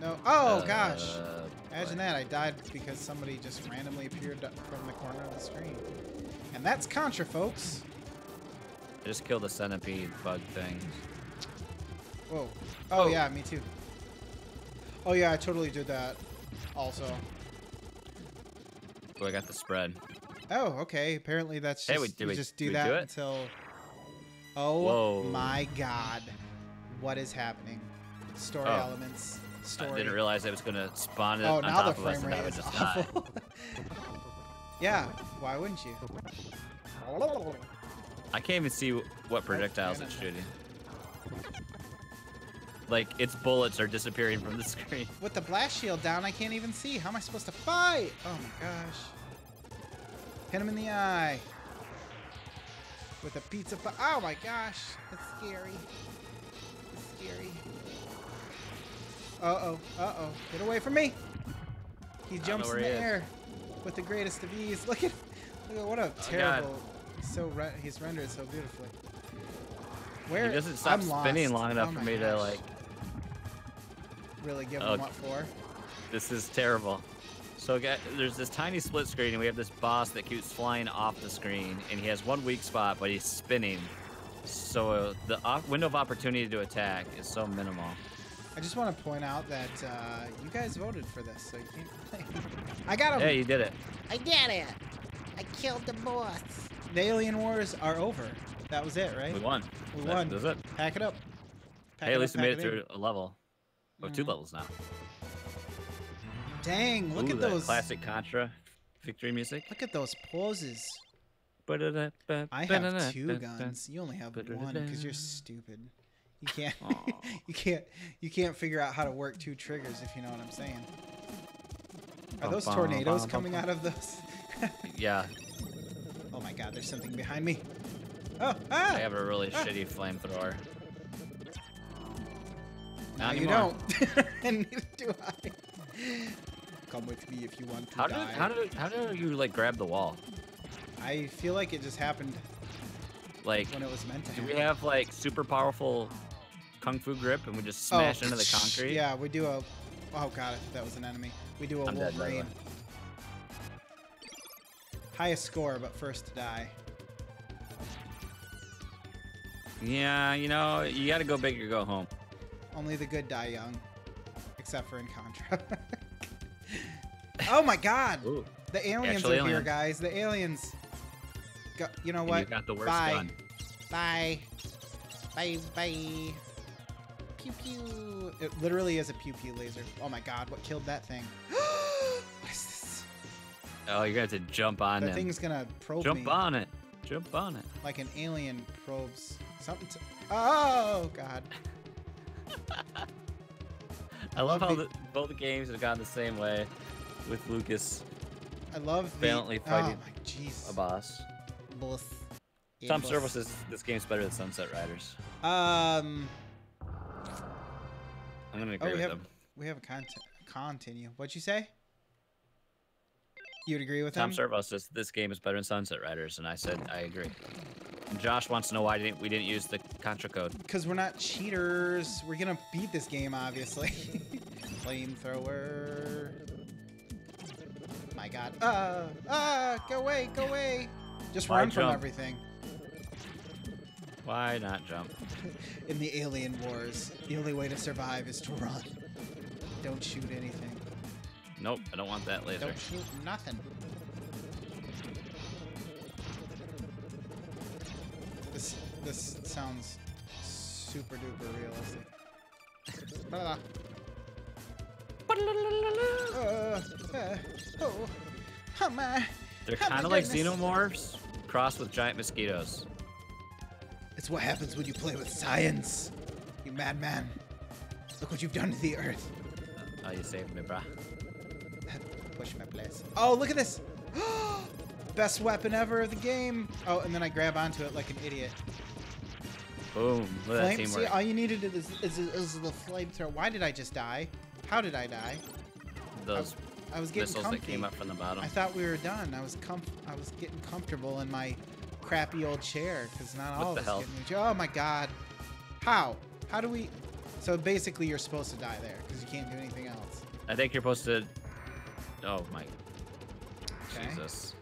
No. Oh gosh. what? Imagine that. I died because somebody just randomly appeared from the corner of the screen. And that's Contra, folks. I just killed a centipede bug thing. Whoa. Oh. Oh yeah, me too. Oh yeah, I totally did that. Also. Oh, I got the spread. Oh, okay. Apparently that's just Hey, you just did do we that do it? until. Oh Whoa. my God, what is happening? Story Oh. elements. Story. I didn't realize it was gonna spawn it Oh, on now the top of us frame and I rate would is just die. awful. Yeah, why wouldn't you? I can't even see what projectiles yeah, it's no. shooting. Like, its bullets are disappearing from the screen. With the blast shield down, I can't even see. How am I supposed to fight? Oh my gosh. Hit him in the eye. With a pizza. Oh my gosh. That's scary. That's scary. Uh-oh. Uh-oh. Get away from me. He jumps in the air with the greatest of ease. Look at what a terrible. He's rendered so beautifully. Where he doesn't stop spinning long enough for me to like. Really give him what for? This is terrible. So there's this tiny split screen, and we have this boss that keeps flying off the screen, and he has one weak spot, but he's spinning. So the window of opportunity to attack is so minimal. I just want to point out that you guys voted for this, so you can't complain. I got him. Yeah, you did it. I did it. I killed the boss. The Alien Wars are over. That was it, right? We won. We won. That's it. Pack it up. Hey, at least we made it through a level. Oh, 2 levels now. Dang, look at those. Classic Contra victory music. Look at those poses. I have 2 guns. You only have 1 because you're stupid. You can't figure out how to work 2 triggers if you know what I'm saying. Are those tornadoes coming out of those? Yeah. Oh my god, there's something behind me. Oh, ah! I have a really shitty flamethrower. No, you don't. And neither do I. Come with me if you want to die. How do you like grab the wall? I feel like it just happened like when it was meant to happen. Do we have like super powerful kung fu grip and we just smash into the concrete? Yeah, we do a... Oh god, I thought that was an enemy. We do a Wolverine. Highest score, but first to die. Yeah, you know, you gotta go big or go home. Only the good die young. Except for in Contra. Oh my god! Ooh. The aliens are here, guys. The aliens. You know what? You got the worst gun. Bye. Bye. Bye. Pew pew. It literally is a pew pew laser. Oh my god, what killed that thing? What is this? Oh, you're gonna have to jump on it. That thing's gonna probe me. Jump on it. Jump on it. Like an alien probes something to... Oh god. I love how both the games have gone the same way with Lucas. I love valiantly fighting a boss. Yeah, Tom Servo says this game's better than Sunset Riders. I'm gonna agree with him. We have a continue. What'd you say? You'd agree with him? Tom Servo says this game is better than Sunset Riders, and I said I agree. And Josh wants to know why we didn't use the Contra code. Because we're not cheaters. We're gonna beat this game, obviously. Flamethrower. My god. Go away, go away. Just run from everything. Why not jump? In the Alien Wars, the only way to survive is to run. Don't shoot anything. Nope, I don't want that laser. Don't shoot nothing. This sounds super duper realistic. They're kind of like xenomorphs crossed with giant mosquitoes. It's what happens when you play with science, you madman. Look what you've done to the Earth. Oh, you saved me, brah. Push my place. Oh, look at this. Best weapon ever of the game. Oh, and then I grab onto it like an idiot. Boom. Look at that teamwork. See, all you needed is the flamethrower. Why did I just die? How did I die? Those I was getting missiles comfy. that came up from the bottom. I thought we were done. I was getting comfortable in my crappy old chair because not all of us get new. Oh my god. How do we... So basically you're supposed to die there because you can't do anything else. I think you're supposed to... Oh my... Okay. Jesus.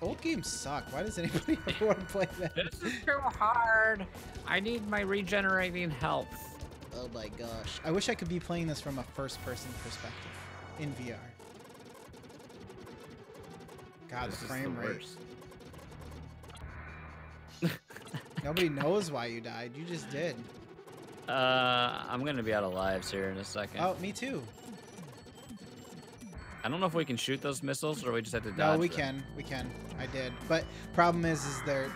Old games suck. Why does anybody ever want to play that? This is too hard. I need my regenerating health. Oh my gosh. I wish I could be playing this from a first-person perspective in VR. God, the frame rate. Nobody knows why you died. You just did. I'm gonna be out of lives here in a second. Oh, me too. I don't know if we can shoot those missiles or we just have to dodge. No, we can. We can. I did. But problem is they're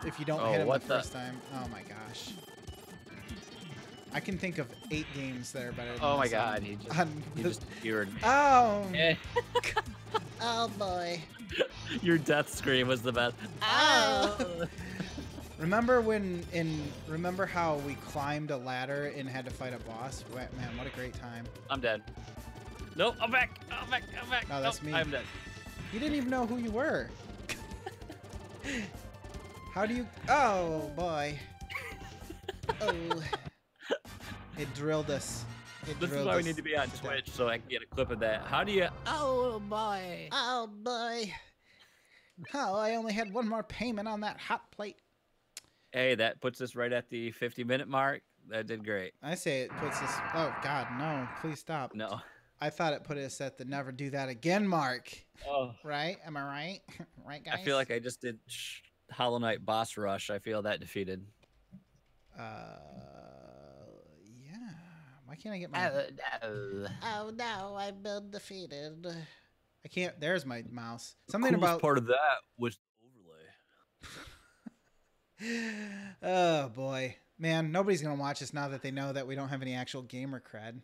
if you don't hit them the first time. Oh my gosh. I can think of 8 games that are better than Oh my this god, you were Oh. Oh boy. Your death scream was the best. Oh. Remember how we climbed a ladder and had to fight a boss? Man, what a great time. I'm dead. Nope, I'm back. I'm back. I'm back. No, that's me. I'm dead. You didn't even know who you were. How do you... Oh, boy. Oh. It drilled us. This is why we need to be on Twitch so I can get a clip of that. How do you... Oh, boy. Oh boy. Oh, I only had one more payment on that hot plate. Hey, that puts us right at the 50-minute mark. That did great. I say it puts us... Oh, God, no. Please stop. No. I thought it put us at the never do that again mark. Oh. Right? Am I right? Right, guys? I feel like I just did Hollow Knight boss rush. I feel that defeated. Yeah. Why can't I get my... Oh no, I've been defeated. I can't... There's my mouse. The Something coolest about... part of that was the overlay. Oh, boy. Man, nobody's going to watch us now that they know that we don't have any actual gamer cred.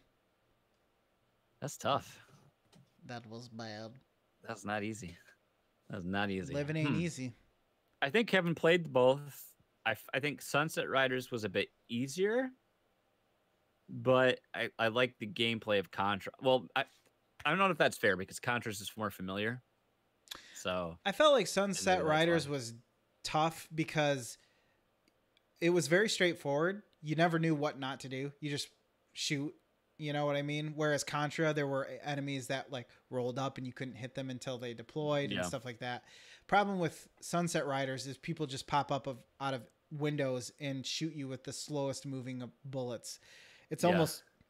That's tough. That was bad. That's not easy. That's not easy. Living ain't easy. I think Kevin played both. I think Sunset Riders was a bit easier, but I like the gameplay of Contra. Well, I don't know if that's fair because Contra's is more familiar. So I felt like Sunset Riders was tough because it was very straightforward. You never knew what not to do. You just shoot. You know what I mean? Whereas Contra, there were enemies that like rolled up and you couldn't hit them until they deployed and stuff like that. Problem with Sunset Riders is people just pop up out of windows and shoot you with the slowest moving of bullets. It's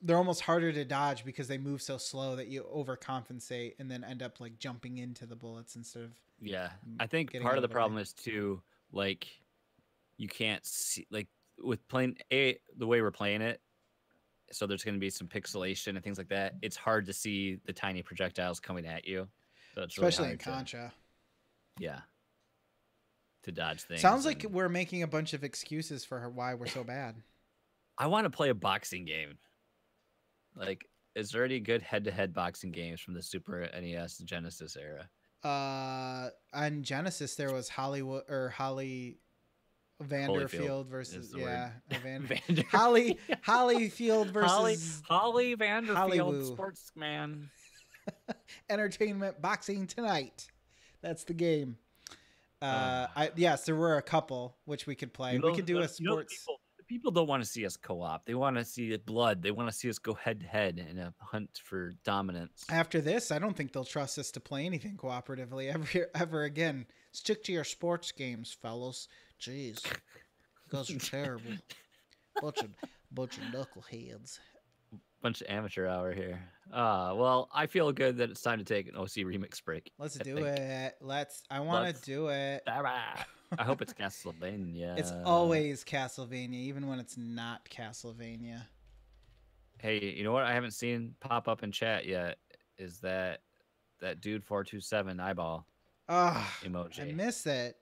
they're almost harder to dodge because they move so slow that you overcompensate and then end up like jumping into the bullets instead of I think part of the problem is too like you can't see like with playing the way we're playing it. So there's going to be some pixelation and things like that. It's hard to see the tiny projectiles coming at you. So it's especially really in Contra. To dodge things. Sounds like we're making a bunch of excuses for why we're so bad. I want to play a boxing game. Like, is there any good head-to-head boxing games from the Super NES Genesis era? On Genesis there was Holly Vanderfield versus Hollyfield versus Holly Vanderfield Hollywood. Sportsman. Entertainment Boxing Tonight. That's the game. Yes, there were a couple which we could play. We could do a sports. People don't want to see us co-op. They want to see blood. They want to see us go head-to-head in a hunt for dominance. After this, I don't think they'll trust us to play anything cooperatively ever again. Stick to your sports games, fellas. Jeez, you guys are terrible. Bunch of knuckleheads. Bunch of amateur hour here. Well, I feel good that it's time to take an OC remix break. Let's do it. I want to do it. I hope it's Castlevania. It's always Castlevania, even when it's not Castlevania. Hey, you know what I haven't seen pop up in chat yet is that dude 427 eyeball emoji. I miss it.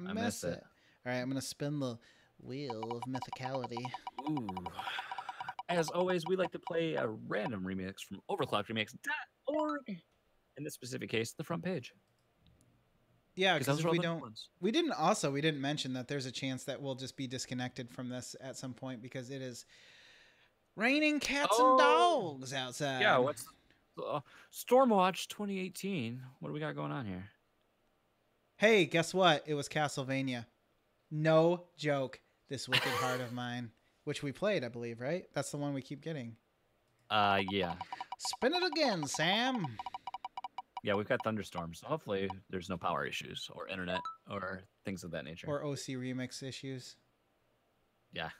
I miss it. All right, I'm gonna spin the Wheel of Mythicality. Ooh. As always, we like to play a random remix from overclockedremix.org. In this specific case, the front page. Yeah, because we didn't mention that there's a chance that we'll just be disconnected from this at some point because it is raining cats and dogs outside. Yeah, what's Stormwatch 2018? What do we got going on here? Hey, guess what? It was Castlevania. No joke. This Wicked Heart of Mine, which we played, I believe, right? That's the one we keep getting. Yeah. Spin it again, Sam. Yeah, we've got thunderstorms. So hopefully there's no power issues or internet or things of that nature. Or OC remix issues. Yeah.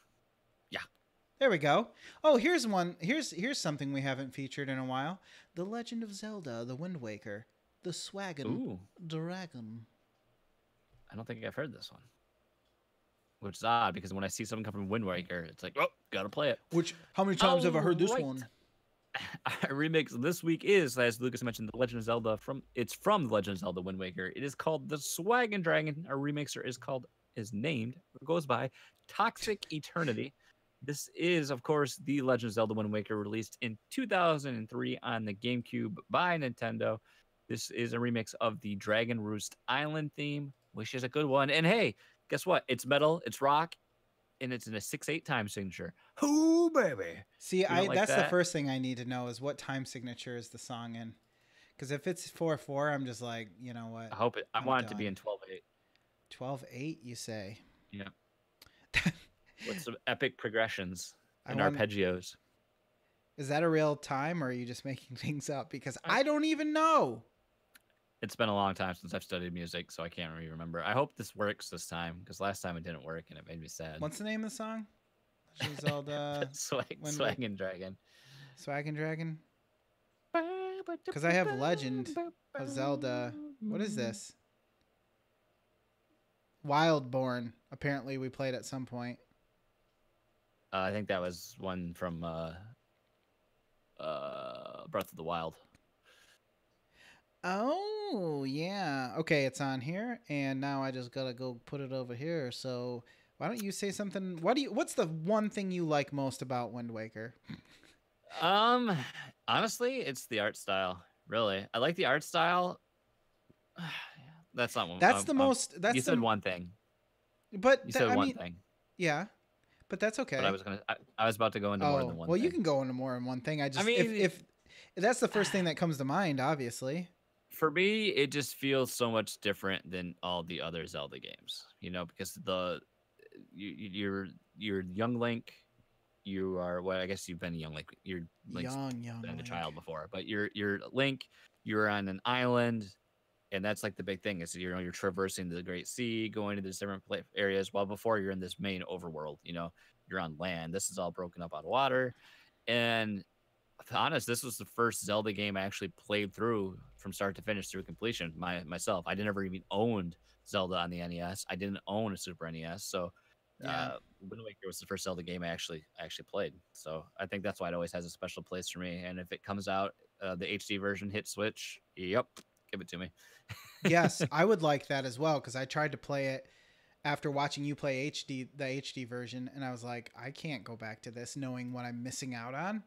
There we go. Oh, here's one. Here's something we haven't featured in a while. The Legend of Zelda, The Wind Waker. The Swaggin' Dragon. I don't think I've heard this one. Which is odd because when I see something come from Wind Waker, it's like, oh, gotta play it. How many times have I heard this one? Our remix this week is, as Lucas mentioned, The Legend of Zelda from The Legend of Zelda Wind Waker. It is called The Swaggin' Dragon. Our remixer goes by Toxic Eternity. This is, of course, The Legend of Zelda Wind Waker, released in 2003 on the GameCube by Nintendo. This is a remix of the Dragon Roost Island theme, which is a good one. And hey, guess what? It's metal, it's rock, and it's in a 6/8 time signature. Ooh, baby. See, Like that's the that? first thing I need to know is what time signature is the song in. Because if it's 4/4, I'm just like, you know what? I want it to be in 12/8. 12/8, you say? Yeah. With some epic progressions and I want- arpeggios. Is that a real time, or are you just making things up? Because I don't even know. It's been a long time since I've studied music, so I can't really remember. I hope this works this time, because last time it didn't work and it made me sad. What's the name of the song? Legend of Zelda. Swag and Dragon. Swag and Dragon? Because I have Legend of Zelda. What is this? Wildborn. Apparently we played at some point. I think that was one from Breath of the Wild. Oh, yeah. Okay, it's on here, and now I just gotta go put it over here. So why don't you say something? What's the one thing you like most about Wind Waker? Honestly, it's the art style. Really, I like the art style. That's not one. That's the most. That's you said one thing. But you said one thing. Yeah, but that's okay. But I was about to go into more than one. Well, thing. you can go into more than one thing. I mean, if that's the first thing that comes to mind, obviously. For me, it just feels so much different than all the other Zelda games. You know, because you're young Link. You are I guess you've been a young Link. You're Link's young been a Link. child before, but you're Link. You're on an island, and that's like the big thing is you're traversing the Great Sea, going to these different areas. While before you're in this main overworld, you're on land. This is all broken up out of water, and to be honest, this was the first Zelda game I actually played through from start to finish through completion myself. I never even owned Zelda on the NES. I didn't own a Super NES, so Wind Waker was the first Zelda game I actually played. So I think that's why it always has a special place for me. And if it comes out, the HD version hit Switch, yep, give it to me. Yes, I would like that as well because I tried to play it after watching you play the HD version, and I was like, I can't go back to this knowing what I'm missing out on.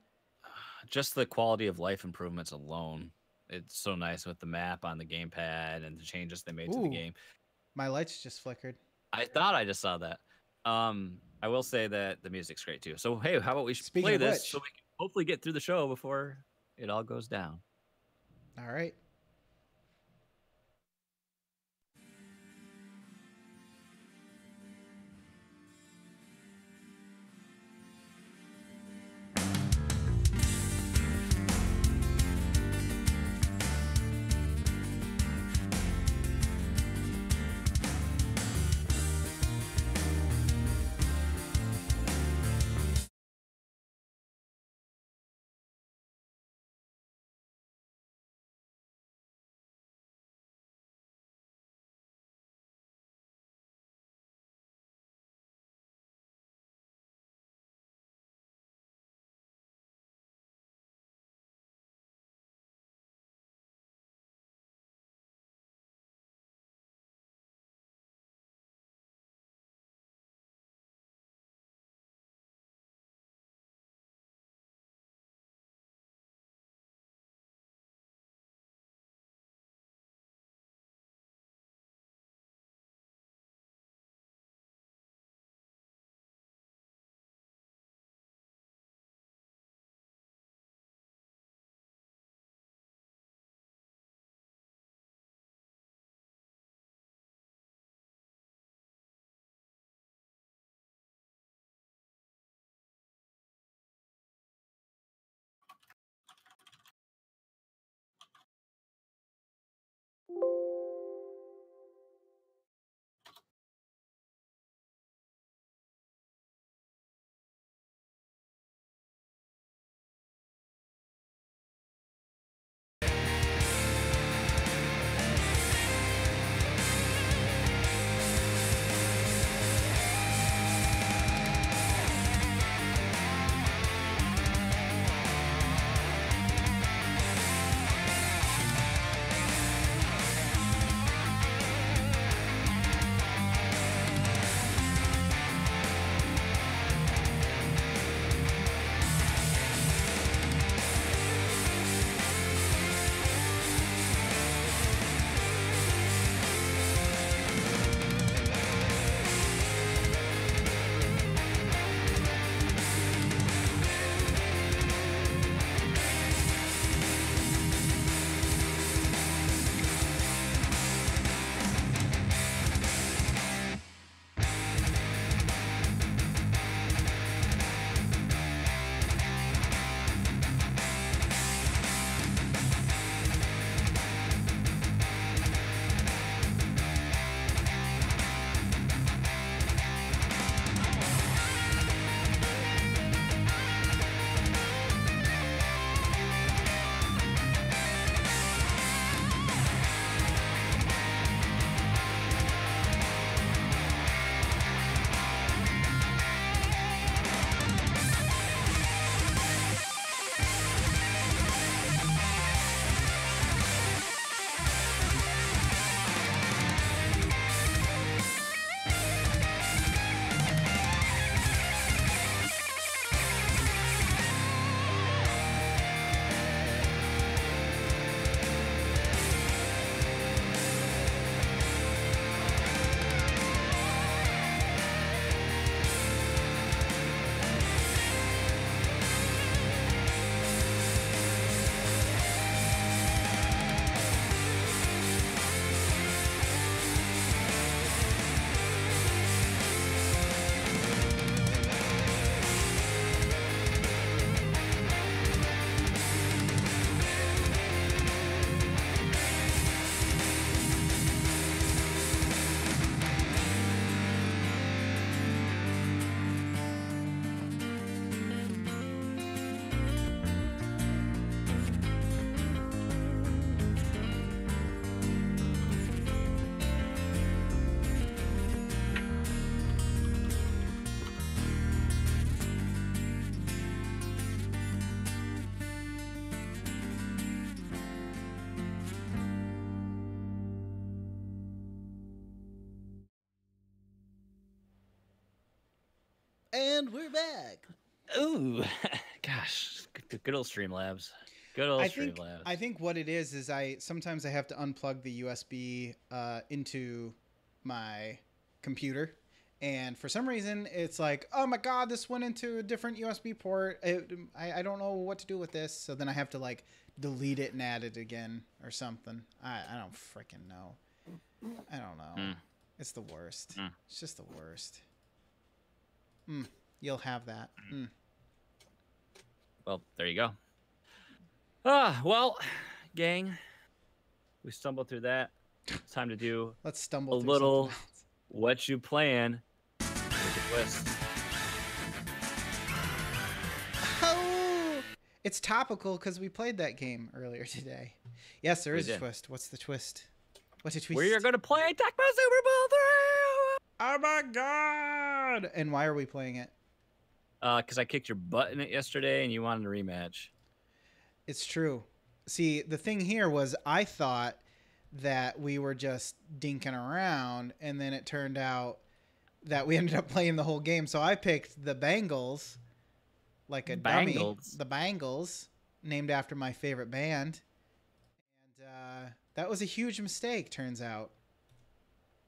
Just the quality of life improvements alone. It's so nice with the map on the gamepad and the changes they made to the game. My lights just flickered. I thought I just saw that. I will say that the music's great too. So hey, how about we play this so we can hopefully get through the show before it all goes down. All right. And we're back. Ooh, gosh, good old Streamlabs. Good old Streamlabs. I think what it is I sometimes I have to unplug the USB into my computer, and for some reason it's like, oh my god, this went into a different USB port. I don't know what to do with this, so then I have to like delete it and add it again or something. I don't freaking know. I don't know. It's the worst. It's just the worst. You'll have that. Well, there you go. Well, gang, we stumbled through that. It's time to do Let's stumble a little what you playing with the twist. Oh, it's topical because we played that game earlier today. Yes, there is a twist. What's the twist? What's a twist? We are going to play Tecmo Super Bowl 3! Oh my god! And why are we playing it? Because I kicked your butt in it yesterday and you wanted a rematch. It's true. See, the thing here was I thought that we were just dinking around, and then it turned out that we ended up playing the whole game. So I picked the Bengals, like a dummy. The Bengals, named after my favorite band. And that was a huge mistake, turns out.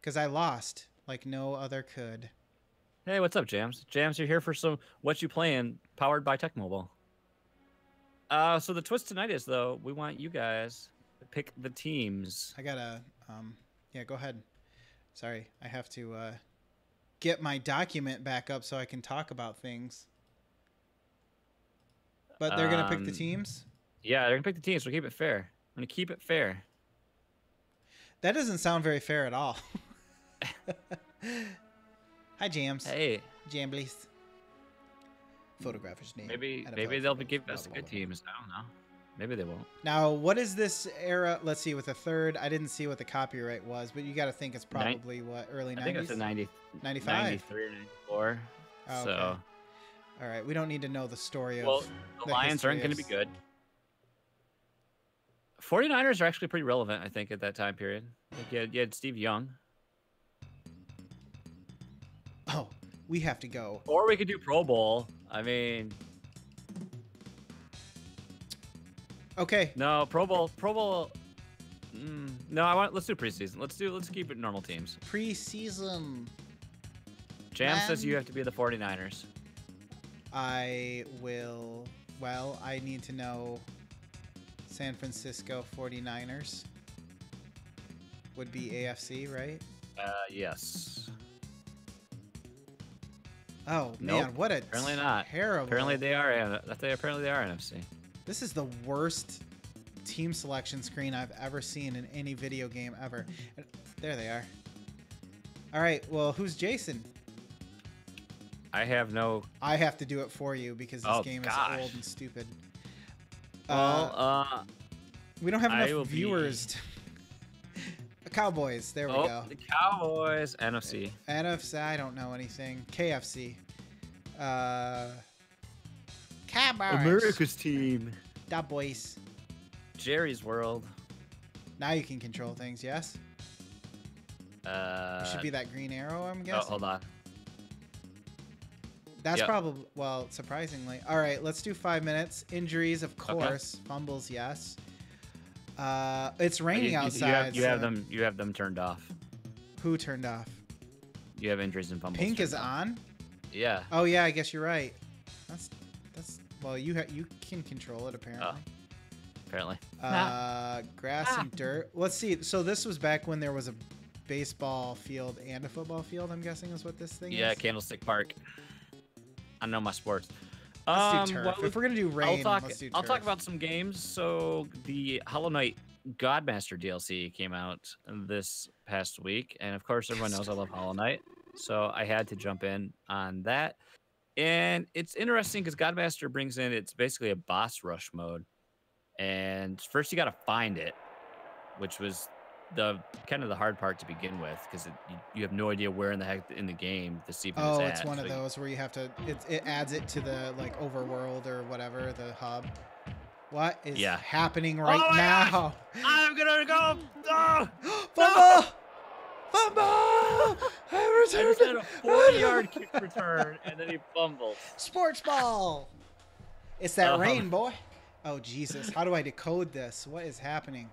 Because I lost like no other could. Hey, what's up, Jams? Jams, you're here for some What You Playing, powered by Tech Mobile. So the twist tonight is, though, we want you guys to pick the teams. I gotta, yeah, go ahead. Sorry, I have to get my document back up so I can talk about things. But they're gonna pick the teams? Yeah, they're gonna pick the teams, so keep it fair. I'm gonna keep it fair. That doesn't sound very fair at all. Hi, Jams. Hey. Jamblies. Photographer's name. Maybe they'll give us good teams. I don't know. Maybe they won't. Now, what is this era? Let's see. With the third, I didn't see what the copyright was, but you got to think it's probably what, early 90s? I think it's a 90, 95? 93 or 94. Oh, okay. So. All right. We don't need to know the story of. Well, the Lions aren't going to be good. 49ers are actually pretty relevant, I think, at that time period. Like you had Steve Young. Oh, we have to go. Or we could do Pro Bowl. I mean. Okay. No, Pro Bowl. No, let's do preseason. Let's keep it normal teams. Preseason. Jam says you have to be the 49ers. I will. Well, I need to know. San Francisco 49ers would be AFC, right? Yes. Oh man, what a apparently not. Terrible. Apparently they are. Apparently they are NFC. This is the worst team selection screen I've ever seen in any video game ever. There they are. All right. Well, who's Jason? I have no. I have to do it for you because this game is old and stupid. Well, we don't have enough viewers. Cowboys. There we go. The Cowboys. NFC. NFC. I don't know anything. KFC. Cowboys. America's team. Da boys. Jerry's World. Now you can control things. Yes. It should be that green arrow. I'm guessing. Oh, hold on. That's probably, well, surprisingly. All right, let's do 5 minutes. Injuries, of course. Okay. Fumbles, yes. It's raining outside. You have them turned off. Who turned off? You have injuries and fumbles. Pink is on? Yeah. Oh yeah, I guess you're right. That's well, you can control it apparently. Apparently. Grass and dirt. Let's see. So this was back when there was a baseball field and a football field, I'm guessing is what this thing is? Yeah, Candlestick Park. I know my sports. Let's do turf. Well, if we're gonna do rain, let's do turf. I'll talk about some games. So the Hollow Knight Godmaster DLC came out this past week, and of course everyone knows I love Hollow Knight, so I had to jump in on that. And it's interesting because Godmaster brings in, it's basically a boss rush mode, and first you got to find it, which was the kind of the hard part to begin with, because you have no idea where in the heck in the game to see if it's at. It's one of those where you have to, it adds it to the like overworld or whatever, the hub. What is happening right now? Gosh! I'm gonna go. Oh! Fumble! Fumble! just had a 40-yard kick return, and then he fumbled. Sports ball. It's that rain, boy. Oh, Jesus. How do I decode this? What is happening?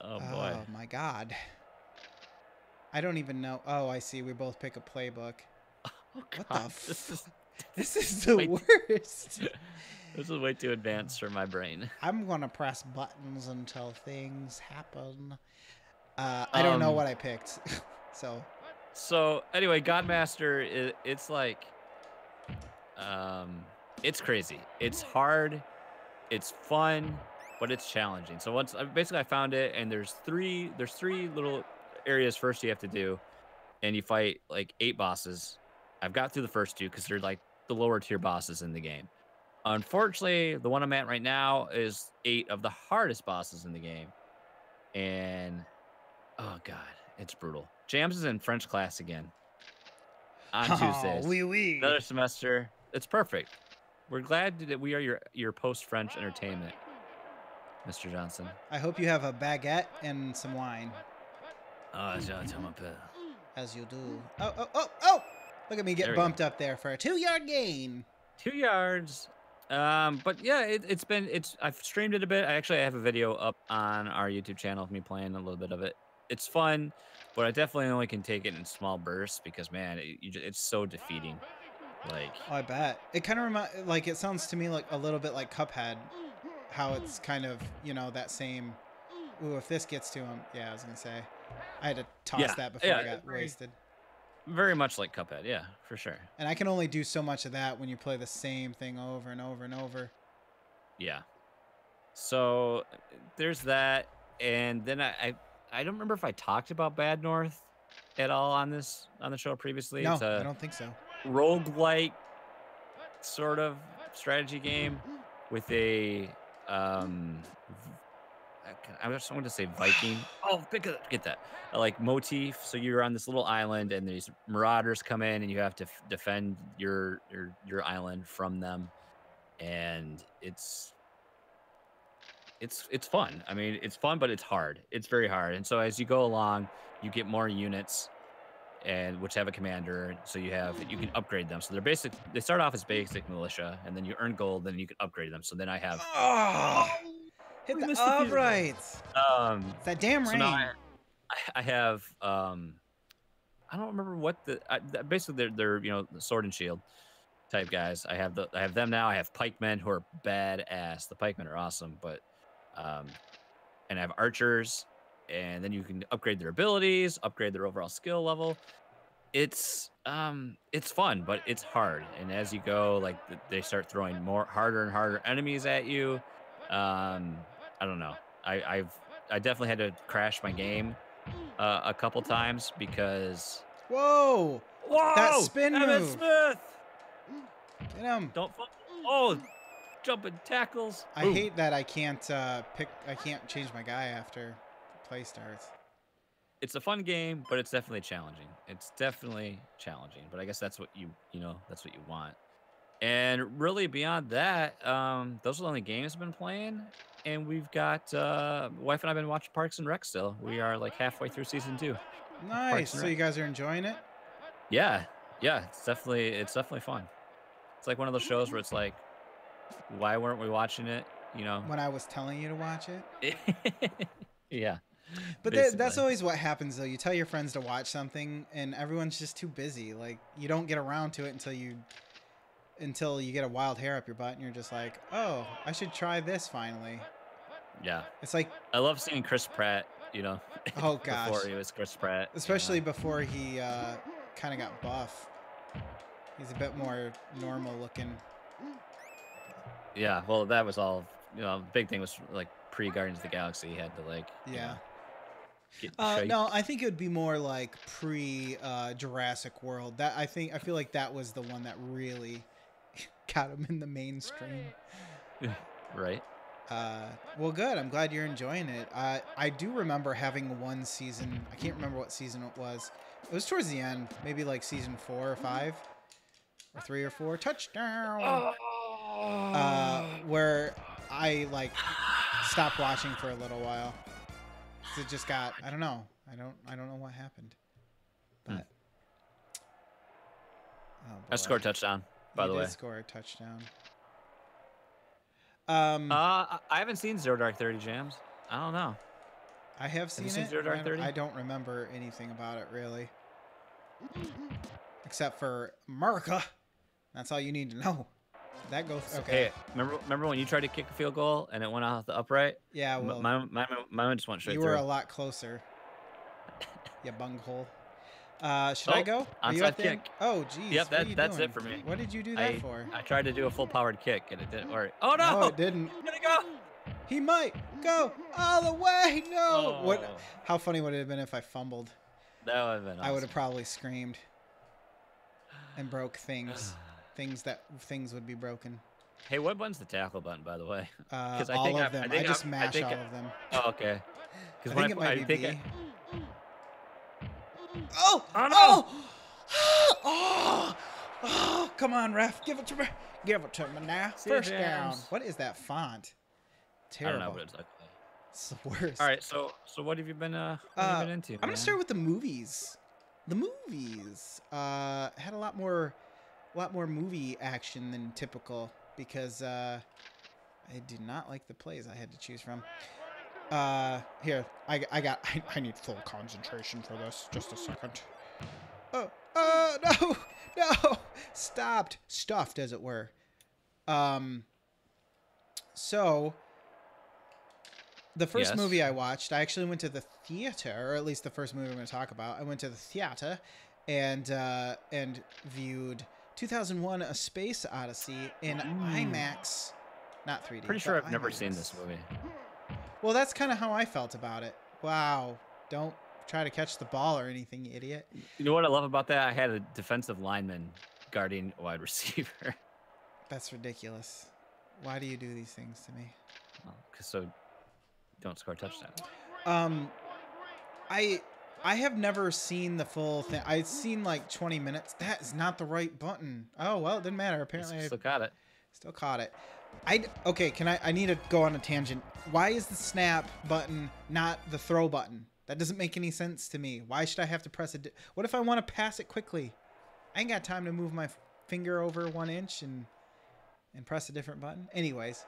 Oh, boy. Oh, my God. I don't even know. Oh, I see. We both pick a playbook. Oh, What God. the This is the worst. This is way too advanced for my brain. I'm going to press buttons until things happen. I don't know what I picked. So anyway, Godmaster, it's like, it's crazy. It's hard. It's fun, but it's challenging. So once basically I found it, and there's three little areas first you have to do, and you fight like 8 bosses. I've got through the first 2 because they're like the lower tier bosses in the game. Unfortunately, the one I'm at right now is 8 of the hardest bosses in the game, and oh God, it's brutal. Jams is in French class again on Tuesdays. Oui, oui. Another semester. It's perfect. We're glad that we are your post-French entertainment, Mr. Johnson. I hope you have a baguette and some wine. As you do. Oh! Look at me get bumped up there for a 2-yard gain. 2 yards. But yeah, I've streamed it a bit. I have a video up on our YouTube channel of me playing a little bit of it. It's fun, but I definitely only can take it in small bursts because, man, it's so defeating. Like, oh, I bet. It kind of it sounds to me like a little bit like Cuphead, how it's kind of, that same. Ooh, if this gets to him, yeah, I was gonna say, I had to toss that before I got wasted. Very much like Cuphead, yeah, for sure. And I can only do so much of that when you play the same thing over and over and over. Yeah. So there's that, and then I don't remember if I talked about Bad North at all on the show previously. No, it's I don't think so. Roguelike sort of strategy game with a I just wanted to say Viking. Oh, get that. Like motif. So you're on this little island, and these marauders come in, and you have to defend your island from them. And it's fun. I mean, it's fun, but it's hard. It's very hard. And so as you go along, you get more units, and which have a commander. So you can upgrade them. So they start off as basic militia, and then you earn gold, and you can upgrade them. So then I have. Hit the uprights. It's that damn rain. So I have I don't remember what basically they're the sword and shield type guys. I have them now. I have pikemen who are badass. The pikemen are awesome, but and I have archers, and then you can upgrade their abilities, upgrade their overall skill level. It's fun, but it's hard. And as you go, like they start throwing harder and harder enemies at you. I don't know. I definitely had to crash my game a couple times because. Whoa! That spin Emmitt move. Smith. Get him. Don't. Oh, jumping tackles. I hate that I can't change my guy after the play starts. It's a fun game, but it's definitely challenging. But I guess that's what that's what you want. And really beyond that, those are the only games I've been playing. And we've got wife and I've been watching Parks and Rec still. We are like halfway through season 2. Nice. So you guys are enjoying it? Yeah. It's definitely fun. It's like one of those shows where it's like, why weren't we watching it? When I was telling you to watch it. Yeah. But that's always what happens, though. You tell your friends to watch something, and everyone's just too busy. Like, you don't get around to it until you get a wild hair up your butt, and you're just like, oh, I should try this finally. Yeah. It's like, I love seeing Chris Pratt, oh gosh, before he was Chris Pratt. Especially before he kind of got buff. He's a bit more normal looking. Yeah, well, that was all, the big thing was like pre-Guardians of the Galaxy. He had to like, yeah. No, I think it would be more like pre-Jurassic World. I feel like that was the one that really got him in the mainstream. Right. Well, good. I'm glad you're enjoying it. I do remember having one season. I can't remember what season it was. It was towards the end, maybe like season 4 or 5, or 3 or 4. Touchdown. Where I like stopped watching for a little while. It just got. I don't know. I don't know what happened. But oh, I scored a touchdown, by the way. Did score a touchdown. I haven't seen Zero Dark 30 Jams. I don't know. I have seen seen it. Zero Dark 30? I don't remember anything about it really, except for America. That's all you need to know. That goes okay. Hey, remember when you tried to kick a field goal and it went off the upright? Yeah, well, mine just went straight you through. were a lot closer. You bunghole. Should I go? Are you Onside at the end? kick. Oh, geez. Yep, that's doing? it for me. What did you do that for? I tried to do a full powered kick and it didn't work. Oh no! No, it didn't. Gonna go. He might go all the way. No. Oh. What? How funny would it have been if I fumbled? That would have been awesome. I would have probably screamed and broke things. Things would be broken. Hey, what button's the tackle button, by the way? All of them. I just mash all of them. Oh, okay. I think it might be B. Oh, no. Oh, come on, ref. Give it to me. Give it to me now. First down. What is that font? Terrible. I don't know, but it's ugly. It's the worst. All right, so what have you been into? I'm gonna start with the movies. The movies had a lot more movie action than typical because I did not like the plays I had to choose from. Here, I need full concentration for this. Just a second. No, stuffed as it were. So the first movie I watched, I actually went to the theater, or at least the first movie I'm going to talk about. I went to the theater and viewed 2001: A Space Odyssey in IMAX, not 3D. Pretty sure I've IMAX. never seen this movie. Well, that's kind of how I felt about it. Wow, don't try to catch the ball or anything, you idiot. You know what I love about that? I had a defensive lineman guarding a wide receiver. That's ridiculous. Why do you do these things to me? Well, so don't score a touchdown. I have never seen the full thing. I've seen like 20 minutes. That is not the right button. Oh well, it didn't matter. Apparently, Still got it. Still caught it. Okay. I need to go on a tangent. Why is the snap button not the throw button? That doesn't make any sense to me. Why should I have to press it? What if I want to pass it quickly? I ain't got time to move my finger over 1 inch and press a different button. Anyways,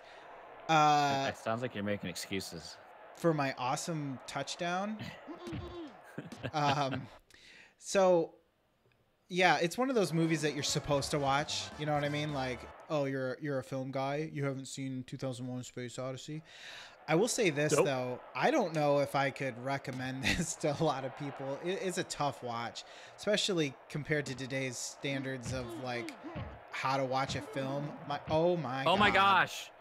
It sounds like you're making excuses. For my awesome touchdown. So yeah, it's one of those movies that you're supposed to watch. You know what I mean? Like, oh, you're a film guy. You haven't seen 2001: Space Odyssey. I will say this though, I don't know if I could recommend this to a lot of people. It's a tough watch, especially compared to today's standards of like how to watch a film. Oh my gosh,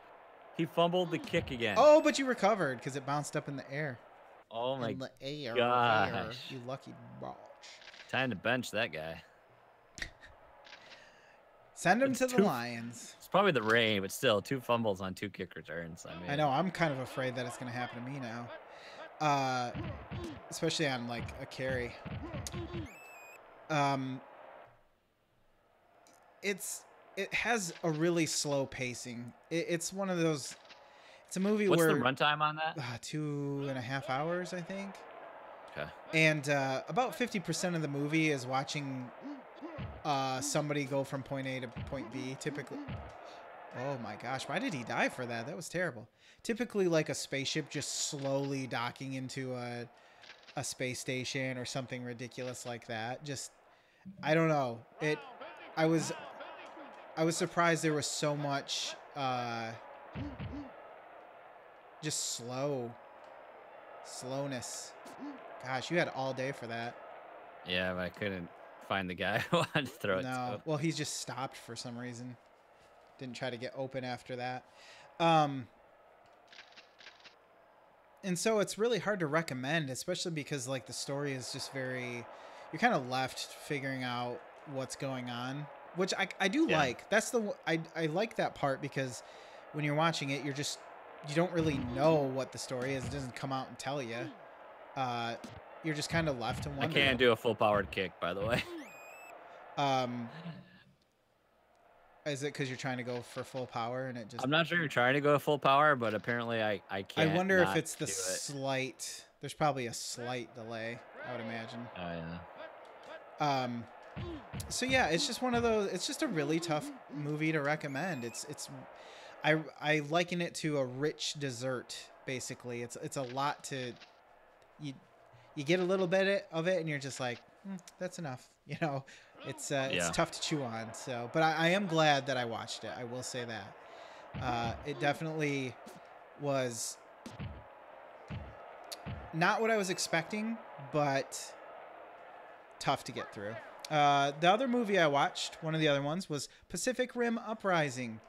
he fumbled the kick again. Oh, but you recovered because it bounced up in the air. Oh my gosh, you lucky bitch. Time to bench that guy. Send him to the Lions. It's probably the rain, but still, 2 fumbles on 2 kick returns. I know. I'm kind of afraid that it's going to happen to me now, especially on like a carry. It has a really slow pacing. It's one of those. It's a movie What's where. What's the runtime on that? 2.5 hours, I think. Okay. And about 50% of the movie is watching somebody go from point A to point B. Typically. Oh my gosh, why did he die for that? That was terrible. Typically like a spaceship just slowly docking into a space station or something ridiculous like that. Just, I don't know. I was surprised there was so much just slowness. Gosh, you had all day for that. Yeah, but I couldn't find the guy who wanted to throw it. No, well, he's just stopped for some reason. Didn't try to get open after that. And so it's really hard to recommend, especially because like the story is just very, you're kind of left figuring out what's going on, which I do like. That's I like that part because when you're watching it, you don't really know what the story is. It doesn't come out and tell you. You're just kind of left to wonder. I can't do a full powered kick, by the way. Is it because you're trying to go for full power and it just? I'm not sure you're trying to go full power, but apparently I can't. I wonder if it's the slight. There's probably a slight delay, I would imagine. Oh So yeah, it's just one of those. It's just a really tough movie to recommend. I liken it to a rich dessert. Basically, it's a lot to you. You get a little bit of it, and you're just like, that's enough. You know, it's tough to chew on. So, but I am glad that I watched it. I will say that it definitely was not what I was expecting, but tough to get through. The other movie I watched, one of the other ones, was Pacific Rim Uprising.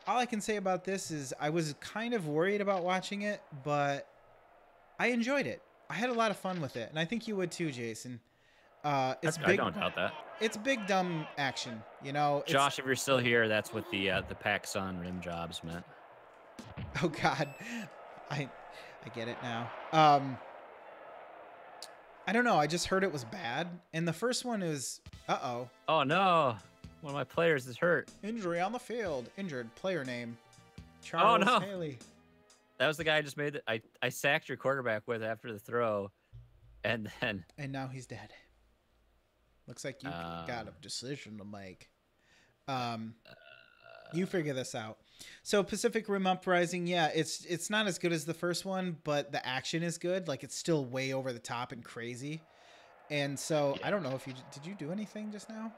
All I can say about this is I was kind of worried about watching it, but I enjoyed it. I had a lot of fun with it, and I think you would too, Jason. It's big. I don't doubt that. It's big dumb action, you know. Josh, if you're still here, that's what the PacSun rim jobs meant. Oh God, I get it now. I don't know. I just heard it was bad, and the first one is oh. Oh no, one of my players is hurt. Injury on the field. Injured. Player name. Charles Haley. That was the guy I just made. I sacked your quarterback with after the throw, and now he's dead. Looks like you got a decision to make. You figure this out. So Pacific Rim Uprising, yeah, it's not as good as the first one, but the action is good. Like, it's still way over the top and crazy. And so I don't know if did you do anything just now?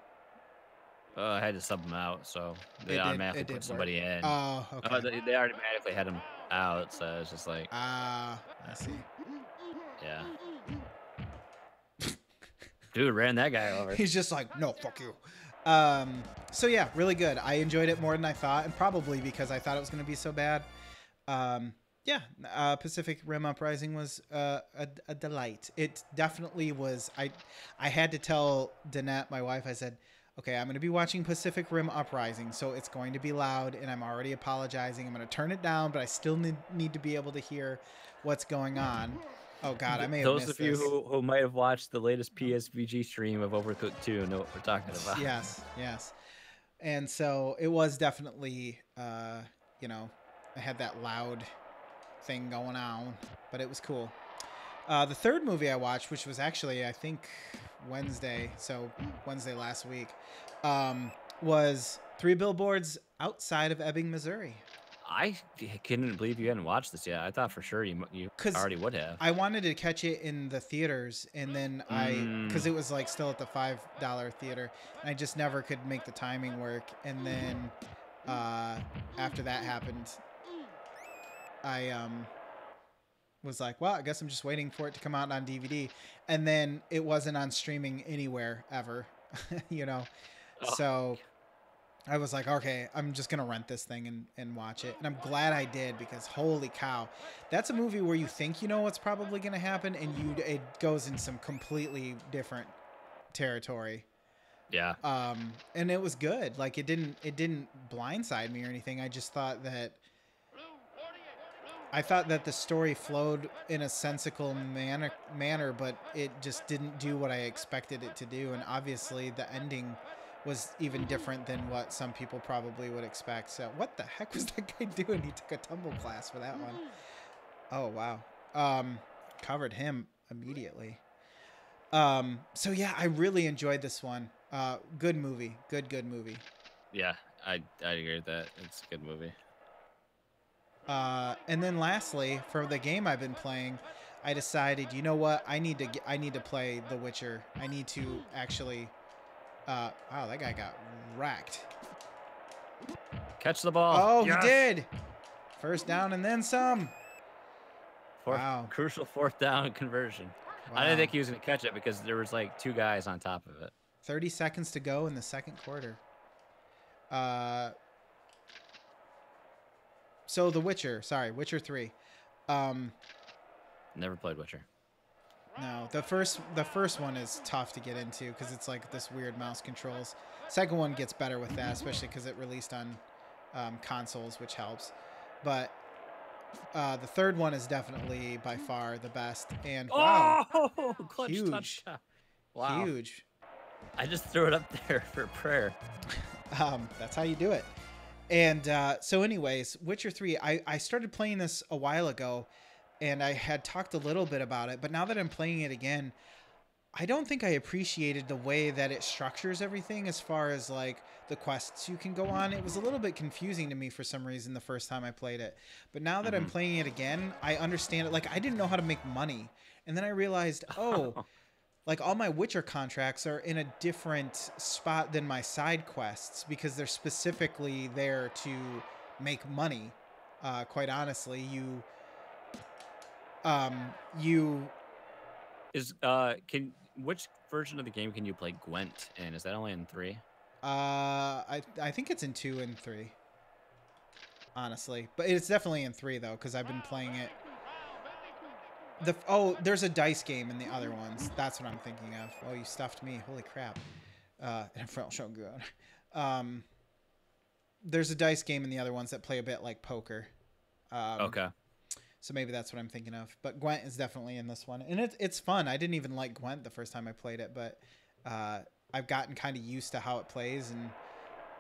I had to sub them out, so they automatically put somebody in. Oh, okay. They automatically had him out, so it's just like. I see. Yeah. Dude ran that guy over. He's just like, no, fuck you. So yeah, really good. I enjoyed it more than I thought, and probably because I thought it was going to be so bad. Pacific Rim Uprising was a delight. It definitely was. I had to tell Danette, my wife, I said, okay, I'm going to be watching Pacific Rim Uprising, so it's going to be loud, and I'm already apologizing. I'm going to turn it down, but I still need to be able to hear what's going on. Oh God, I may have missed those of you who might have watched the latest PSVG stream of Overcooked 2 know what we're talking about. Yes. And so it was definitely, I had that loud thing going on, but it was cool. The third movie I watched, which was actually, I think, Wednesday last week, was 3 Billboards Outside of Ebbing, Missouri. I couldn't believe you hadn't watched this yet. I thought for sure you already would have. I wanted to catch it in the theaters, and then because it was like still at the $5 theater, and I just never could make the timing work. And then after that happened, I was like, well, I guess I'm just waiting for it to come out on DVD. And then it wasn't on streaming anywhere ever, So I was like, okay, I'm just going to rent this thing and watch it. And I'm glad I did, because holy cow, that's a movie where you think you know what's probably going to happen, and it goes in some completely different territory. Yeah. And it was good. Like, it didn't blindside me or anything. I just thought that the story flowed in a sensical manner, but it just didn't do what I expected it to do. And obviously the ending was even different than what some people probably would expect. So what the heck was that guy doing? He took a tumble class for that one. Oh, wow. Covered him immediately. So yeah, I really enjoyed this one. Good movie. Good movie. Yeah, I agree with that. It's a good movie. And then lastly, for the game I've been playing, I decided, you know what? I need to play The Witcher. I need to actually. Wow, that guy got wrecked. Catch the ball. Oh, yes. He did. First down and then some. Wow. Crucial fourth down conversion. Wow. I didn't think he was going to catch it because there was like 2 guys on top of it. 30 seconds to go in the second quarter. So The Witcher. Sorry, Witcher 3. Never played Witcher. No, the first one is tough to get into because it's like this weird mouse controls. Second one gets better with that, especially because it released on consoles, which helps. But the third one is definitely by far the best. And wow, clutch huge touchdown. Wow, huge. I just threw it up there for prayer. That's how you do it. And so anyways, Witcher 3, I started playing this a while ago, and I had talked a little bit about it, but now that I'm playing it again, I don't think I appreciated the way that it structures everything as far as like the quests you can go on. It was a little bit confusing to me for some reason the first time I played it. But now that I'm playing it again, I understand it. Like I didn't know how to make money. And then I realized, oh, like all my Witcher contracts are in a different spot than my side quests because they're specifically there to make money. Quite honestly, which version of the game can you play Gwent in? Is that only in 3? I think it's in 2 and 3. Honestly, but it's definitely in 3 though because I've been playing it. There's a dice game in the other ones. That's what I'm thinking of. Oh, you stuffed me. Holy crap. And it felt so good. There's a dice game in the other ones that play a bit like poker. Okay. So maybe that's what I'm thinking of. But Gwent is definitely in this one. And it's fun. I didn't even like Gwent the first time I played it, but I've gotten kind of used to how it plays.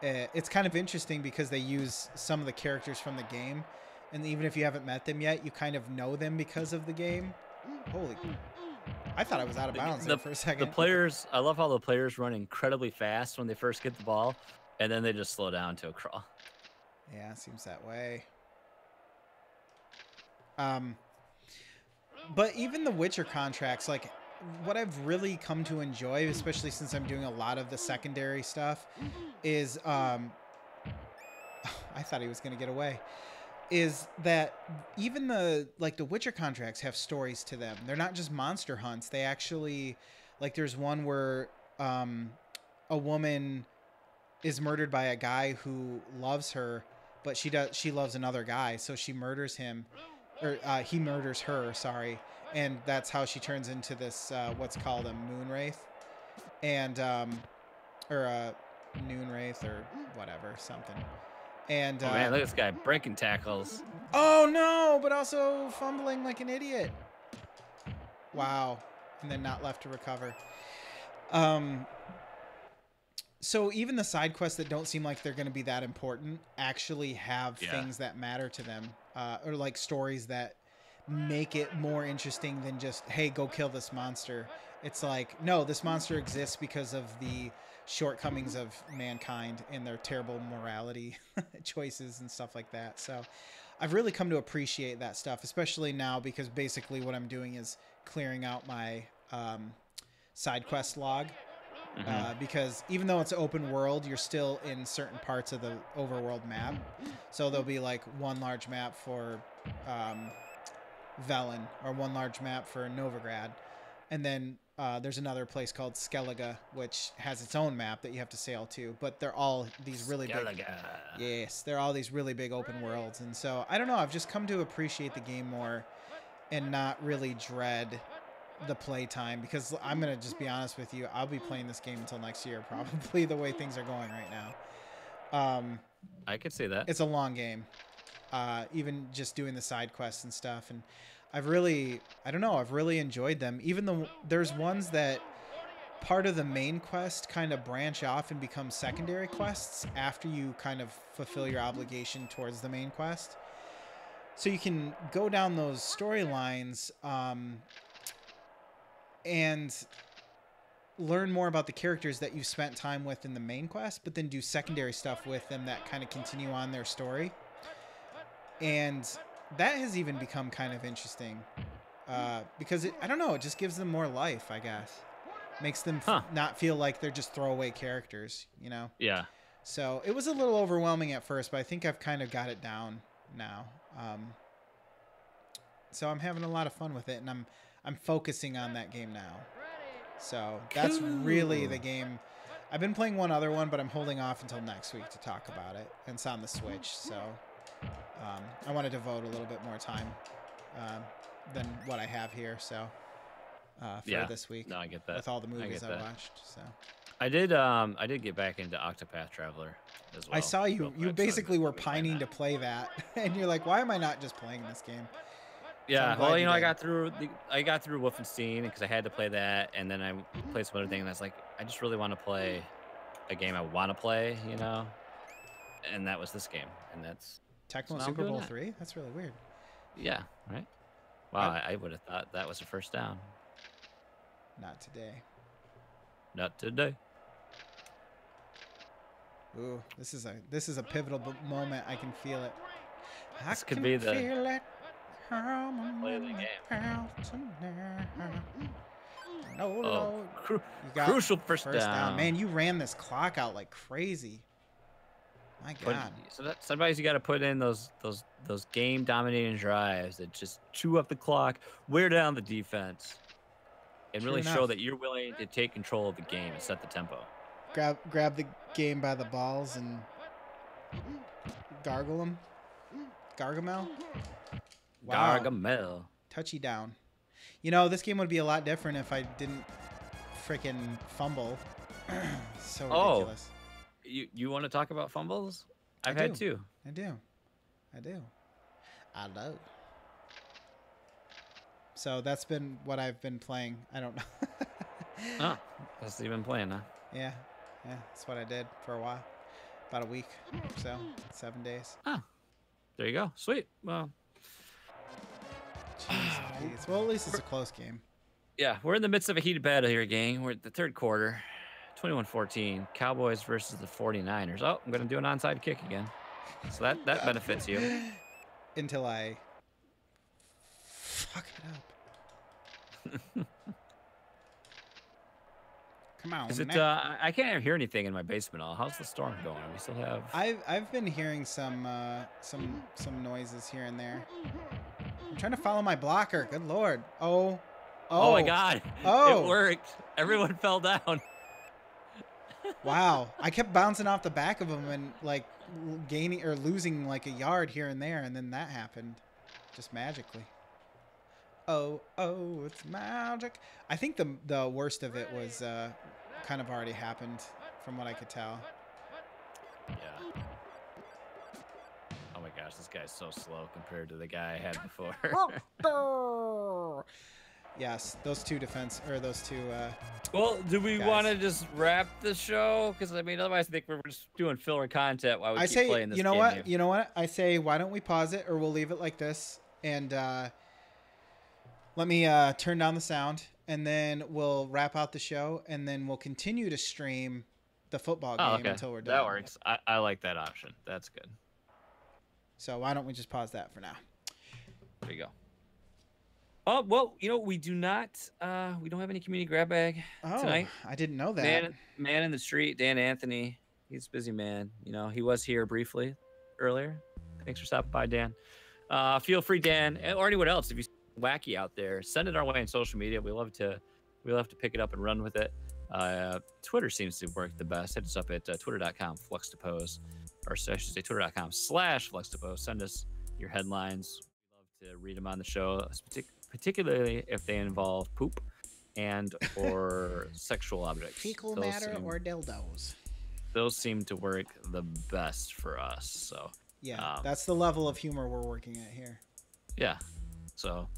And it's kind of interesting because they use some of the characters from the game. And even if you haven't met them yet, you kind of know them because of the game. Holy... I thought I was out of bounds there for a second. I love how the players run incredibly fast when they first get the ball, and then they just slow down to a crawl. Yeah, it seems that way. But even the Witcher contracts, like, what I've really come to enjoy, especially since I'm doing a lot of the secondary stuff, is, I thought he was going to get away, is that even the Witcher contracts have stories to them. They're not just monster hunts. They actually, like, there's one where a woman is murdered by a guy who loves her, but she loves another guy, so she murders him, or he murders her, sorry, and that's how she turns into this what's called a moon wraith, and or a noon wraith or whatever, something. And oh man, look at this guy breaking tackles. Oh no, but also fumbling like an idiot. Wow. And then not left to recover. So even the side quests that don't seem like they're going to be that important actually have things that matter to them, or like stories that make it more interesting than just, hey, go kill this monster. It's like, no, this monster exists because of the shortcomings of mankind and their terrible morality choices and stuff like that. So I've really come to appreciate that stuff, especially now because basically what I'm doing is clearing out my side quest log. Because even though it's open world, you're still in certain parts of the overworld map. So there'll be like one large map for Velen or one large map for Novigrad. And then there's another place called Skellige, which has its own map that you have to sail to. But they're all these really big... Yes, they're all these really big open worlds. And so, I don't know, I've just come to appreciate the game more and not really dread the playtime. Because I'm going to just be honest with you, I'll be playing this game until next year, probably, the way things are going right now. I could say that. It's a long game. Even just doing the side quests and stuff. And I've really enjoyed them. Even though there's ones that part of the main quest kind of branch off and become secondary quests after you kind of fulfill your obligation towards the main quest. So you can go down those storylines and learn more about the characters that you've spent time with in the main quest, but then do secondary stuff with them that kind of continue on their story. And that has even become kind of interesting because I don't know, it just gives them more life, I guess. Makes them not feel like they're just throwaway characters, you know? Yeah. So it was a little overwhelming at first, but I think I've kind of got it down now. So I'm having a lot of fun with it, and I'm focusing on that game now. So that's really the game. I've been playing one other one, but I'm holding off until next week to talk about it. And it's on the Switch, so I want to devote a little bit more time than what I have here. So for this week, no, I get that. With all the movies I watched. So I did get back into Octopath Traveler as well. I saw you. You basically were pining to play that, and you're like, "Why am I not just playing this game?" Yeah, so well, you know, I got through Wolfenstein because I had to play that, and then I played some other thing, and I was like, I just really want to play a game I want to play, you know, and that was this game, and that's Tecmo Super Bowl 3. That's really weird. Yeah, right. Wow, I would have thought that was the first down. Not today. Not today. Ooh, this is a pivotal moment. I can feel it. This could be the feel it play of the game. No, Lord. You got Crucial first down. Man, you ran this clock out like crazy. My God. Sometimes you got to put in those game dominating drives that just chew up the clock, wear down the defense, and really show that you're willing to take control of the game and set the tempo. Grab the game by the balls and gargle them. Gargamel. Wow. Gargamel. Touchy down. You know, this game would be a lot different if I didn't freaking fumble. So ridiculous. You want to talk about fumbles? I've had two. I do. So that's been what I've been playing. I don't know. Oh, that's what you've been playing, huh? Yeah, that's what I did for a while. About a week, so 7 days. Oh, there you go. Sweet. Well, jeez. Well, at least it's a close game. Yeah, we're in the midst of a heated battle here, gang. We're at the third quarter. 21-14. Cowboys versus the 49ers. Oh, I'm going to do an onside kick again. So that benefits you. Until I fuck it up. Come on. Is it? I can't hear anything in my basement. How's the storm going? We still have. I've been hearing some noises here and there. I'm trying to follow my blocker. Good Lord. Oh my God. Oh. It worked. Everyone fell down. Wow. I kept bouncing off the back of him and like gaining or losing like a yard here and there, and then that happened just magically. Oh, it's magic. I think the worst of it was kind of already happened from what I could tell. Yeah. Oh my gosh, this guy's so slow compared to the guy I had before. Yes, those two. Well, do we want to just wrap the show? Because I mean, otherwise, I think we're just doing filler content while we keep playing this game. You know what? I say, why don't we pause it, or we'll leave it like this, and let me turn down the sound, and then we'll wrap out the show, and then we'll continue to stream the football game until we're done. That works. I like that option. That's good. So why don't we just pause that for now? There you go. Oh, well, you know, we don't have any community grab bag tonight. I didn't know that. Man in the street, Dan Anthony. He's a busy man. You know, he was here briefly earlier. Thanks for stopping by, Dan. Feel free, Dan, or anyone else, if you wacky out there, send it our way on social media. We love to pick it up and run with it. Twitter seems to work the best. Hit us up at twitter.com/Fluxtaposed, or I should say twitter.com/Fluxtaposed. Send us your headlines. We love to read them on the show, particularly if they involve poop and or sexual objects. Fecal matter or dildos. Those seem to work the best for us. So yeah, that's the level of humor we're working at here. Yeah. So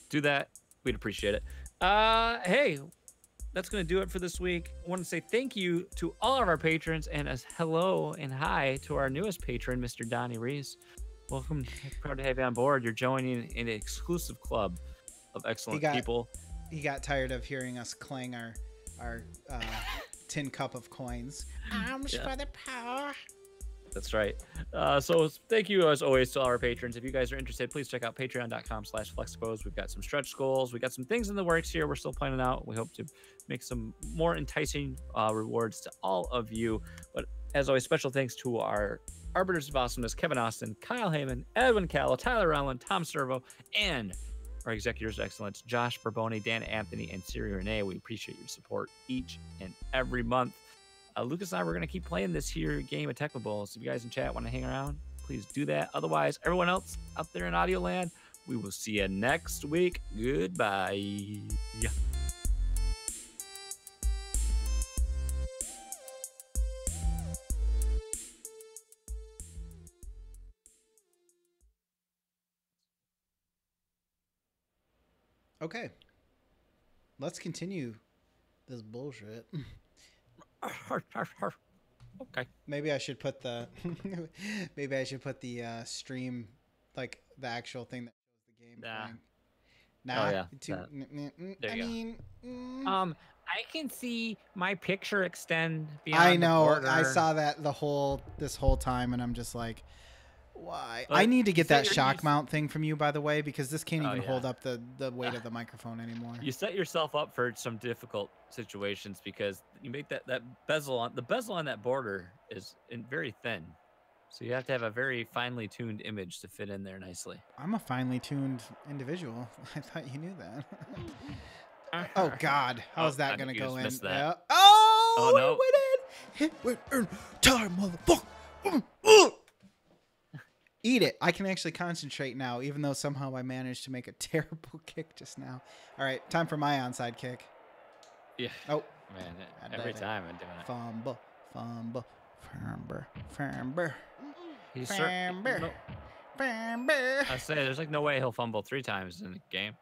do that. We'd appreciate it. Hey, that's going to do it for this week. I want to say thank you to all of our patrons, and as hello and hi to our newest patron, Mr. Donnie Reese. Welcome. Proud to have you on board. You're joining an exclusive club of excellent people. He got tired of hearing us clang our tin cup of coins. Arms for the power. That's right. So thank you, as always, to all our patrons. If you guys are interested, please check out patreon.com/Fluxtaposed. We've got some stretch goals. We got some things in the works here we're still planning out. We hope to make some more enticing rewards to all of you. But as always, special thanks to our Arbiters of Awesomeness, Kevin Austin, Kyle Heyman, Edwin Callow, Tyler Rowland, Tom Servo, and our Executors of Excellence, Josh Barboni, Dan Anthony, and Siri Renee. We appreciate your support each and every month. Lucas and I, we're going to keep playing this here game of Tecmo Bowl. So if you guys in chat want to hang around, please do that. Otherwise, everyone else out there in audio land, we will see you next week. Goodbye. Okay. Let's continue this bullshit. Okay. Maybe I should put the stream, like the actual thing that shows the game. Nah. Oh, yeah, Too, that. There I you go. mean, I can see my picture extend beyond I the know. border. I saw that this whole time, and I'm just like, why? I But need to you get set that your- shock mount thing from you, by the way, because this can't Oh, even yeah. hold up the weight of the microphone anymore. You set yourself up for some difficult situations because you make that bezel on that border is very thin, so you have to have a very finely tuned image to fit in there nicely. I'm a finely tuned individual. I thought you knew that. Oh God, how's that gonna go in? Yeah. Oh no! It went in time, motherfucker. Eat it. I can actually concentrate now, even though somehow I managed to make a terrible kick just now. All right, time for my onside kick. Yeah. Oh man, every time I'm doing it. Fumble. Fumble. He's Fumble. I say there's like no way he'll fumble 3 times in the game.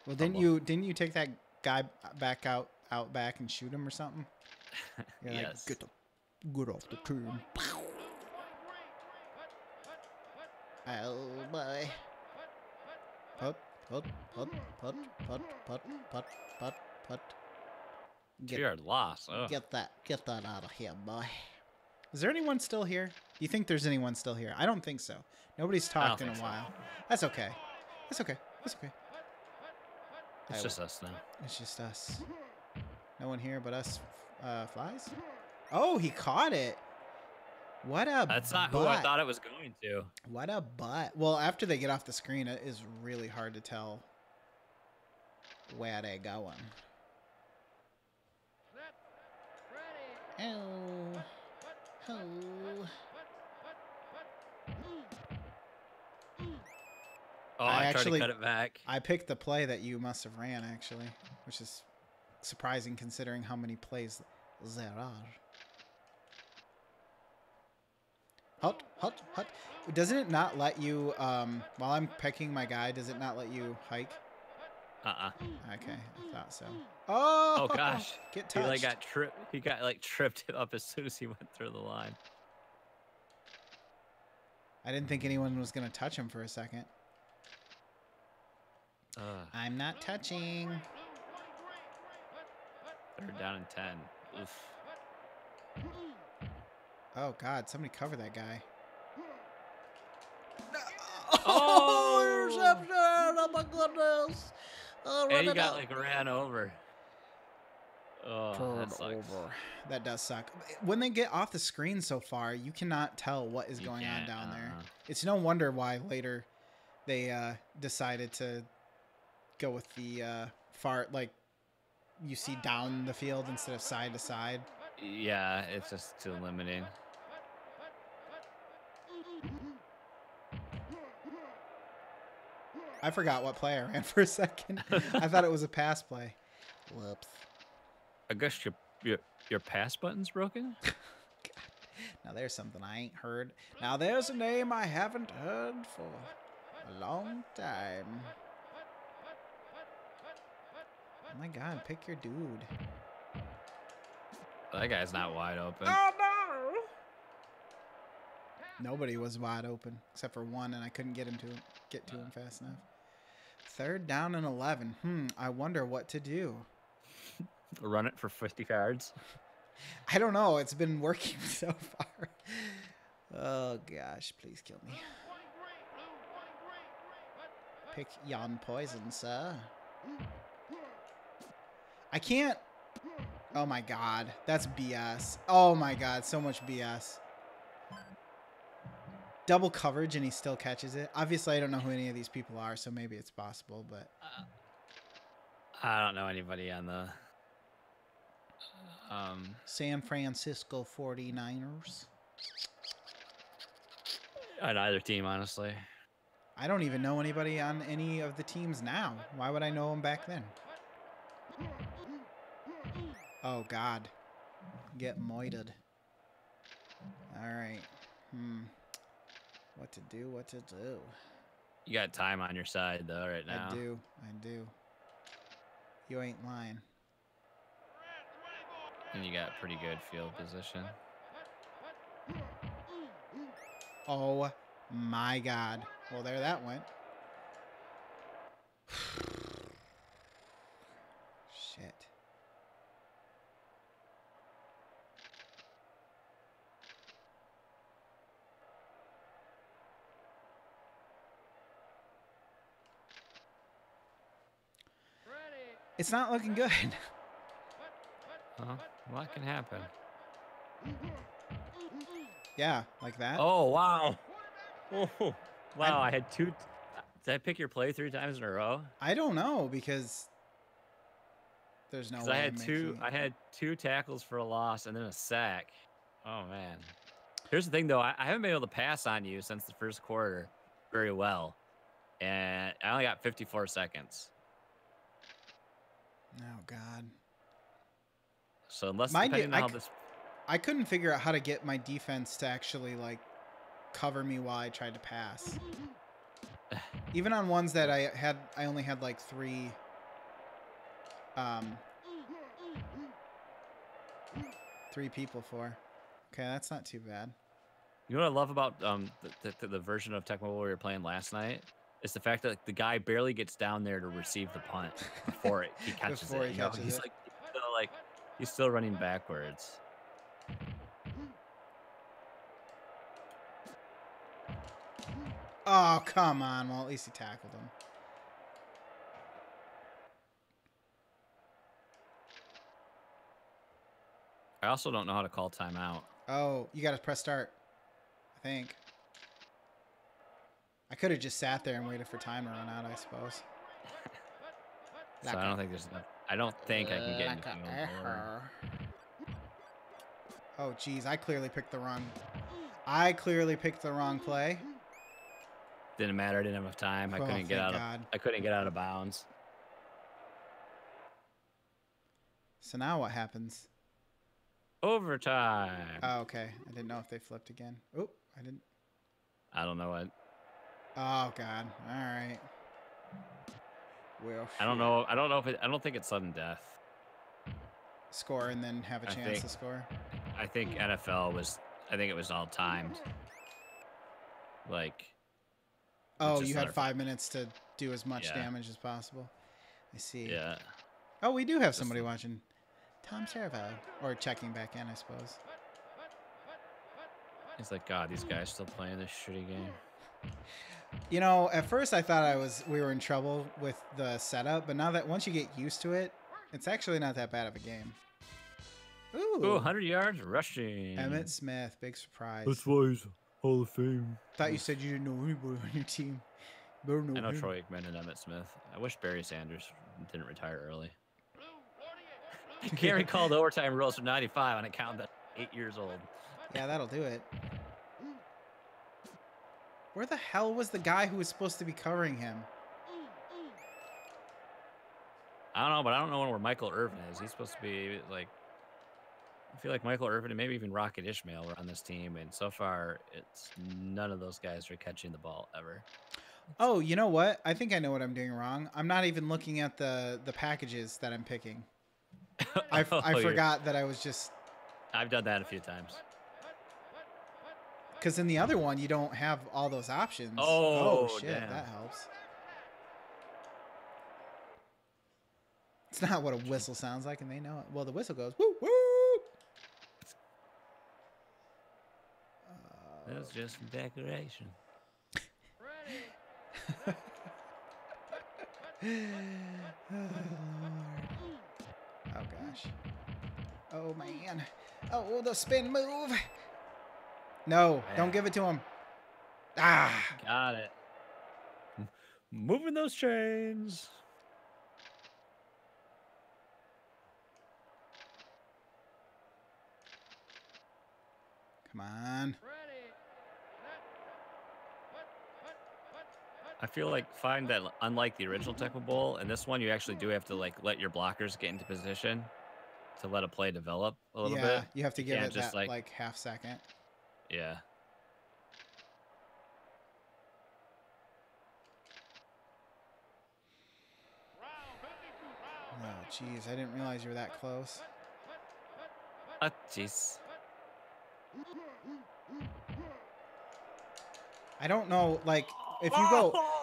Well, didn't you take that guy back out back and shoot him or something? You're Yes. Like, get off the team. Oh boy. Put. Get, 2-yard loss. Oh. Get that out of here, boy. Is there anyone still here? Do you think there's anyone still here? I don't think so. Nobody's talked in a while. That's okay. That's okay. It's just us now. It's just us. No one here but us flies? Oh, he caught it. What a That's not butt. who I thought it was going to. What a butt. Well, after they get off the screen, it is really hard to tell where they're going. Oh. Oh, I tried to cut it back. I picked the play that you must have ran, actually, which is surprising considering how many plays there are. Hut. Doesn't it not let you, while I'm picking my guy, does it not let you hike? Okay, I thought so. Oh gosh. Get touched. He like got tripped. He got like tripped up as soon as he went through the line. I didn't think anyone was going to touch him for a second. I'm not touching. 3rd down and 10. Oof. Oh, God. Somebody cover that guy. Oh, interception! Oh, my goodness. Oh, and he got, like, ran over. Oh, that sucks. That does suck. When they get off the screen so far, you cannot tell what is going on down there. It's no wonder why later they decided to go with the far, like, you see down the field instead of side to side. Yeah, it's just too limiting. I forgot what play I ran for a second. I thought it was a pass play. Whoops. I guess your pass button's broken? Now there's something I ain't heard. Now there's a name I haven't heard for a long time. Oh my God, pick your dude. That guy's not wide open. Oh no! Nobody was wide open except for one, and I couldn't get to him fast enough. 3rd down and 11. I wonder what to do. Run it for 50 yards. I don't know. It's been working so far. Oh gosh, please kill me. Pick yon poison, sir. I can't. Oh my God, that's BS. Oh my God, so much BS. Double coverage and he still catches it. Obviously, I don't know who any of these people are, so maybe it's possible, but I don't know anybody on the San Francisco 49ers. On either team, honestly. I don't even know anybody on any of the teams now. Why would I know them back then? Oh, God. Get moited. All right. What to do? You got time on your side, though, right now. I do. You ain't lying. And you got pretty good field position. Oh, my God. Well, there that went. It's not looking good. Well, what can happen? Yeah, like that. Oh, wow. Oh, wow, I had 2... Did I pick your play 3 times in a row? I don't know, because there's no way I had 2 tackles for a loss and then a sack. Oh, man. Here's the thing, though. I haven't been able to pass on you since the first quarter very well. And I only got 54 seconds. Oh, God. So unless depending on how this... I couldn't figure out how to get my defense to actually, like, cover me while I tried to pass. Even on ones that I only had, like, 3 people for. Okay, that's not too bad. You know what I love about the version of Tecmo Bowl we were playing last night? It's the fact that the guy barely gets down there to receive the punt before he catches it. He's still running backwards. Oh, come on. Well, at least he tackled him. I also don't know how to call timeout. Oh, you got to press start, I think. I could have just sat there and waited for time to run out, I suppose. So I don't think there's enough. I don't think I can get anything over. Oh, geez. I clearly picked the wrong play. Didn't matter. I didn't have enough time. I couldn't get out of bounds. So now what happens? Overtime. Oh, okay. I didn't know if they flipped again. Oh, I didn't. I don't know what. Oh, God. All right. Well, I don't know. I don't think it's sudden death. Score and then have a chance to score. I think NFL was. I think it was all timed. Like. Oh, you had 5 minutes to do as much damage as possible. I see. Yeah. Oh, we do have somebody watching. Tom Servo. Or checking back in, I suppose. It's like, God, these guys still playing this shitty game. You know, at first I thought we were in trouble with the setup, but now that once you get used to it, it's actually not that bad of a game. Ooh, 100 yards rushing. Emmitt Smith, big surprise. That's why he's Hall of Fame. Thought you said you didn't know anybody on your team. I know Troy Aikman and Emmitt Smith. I wish Barry Sanders didn't retire early. I can't recall the overtime rules from '95 on account that 8 years old. Yeah, that'll do it. Where the hell was the guy who was supposed to be covering him? I don't know, but I don't know where Michael Irvin is. He's supposed to be like. I feel like Michael Irvin and maybe even Rocket Ishmael were on this team, and so far, it's none of those guys are catching the ball ever. Oh, you know what? I think I know what I'm doing wrong. I'm not even looking at the packages that I'm picking. I forgot that I was just... I've done that a few times. Because in the other one, you don't have all those options. Oh shit, damn. That helps. It's not what a whistle sounds like, and they know it. Well, the whistle goes, woo, woo! That's just decoration. Oh, gosh. Oh, man. Oh, the spin move. No, don't give it to him. Ah. Got it. Moving those chains. Come on. I feel like find that unlike the original Tecmo Bowl, in this one you actually do have to like let your blockers get into position to let a play develop a little bit. Yeah, you have to give it just that like half second. Yeah. Oh, jeez, I didn't realize you were that close. Oh, jeez. I don't know, like,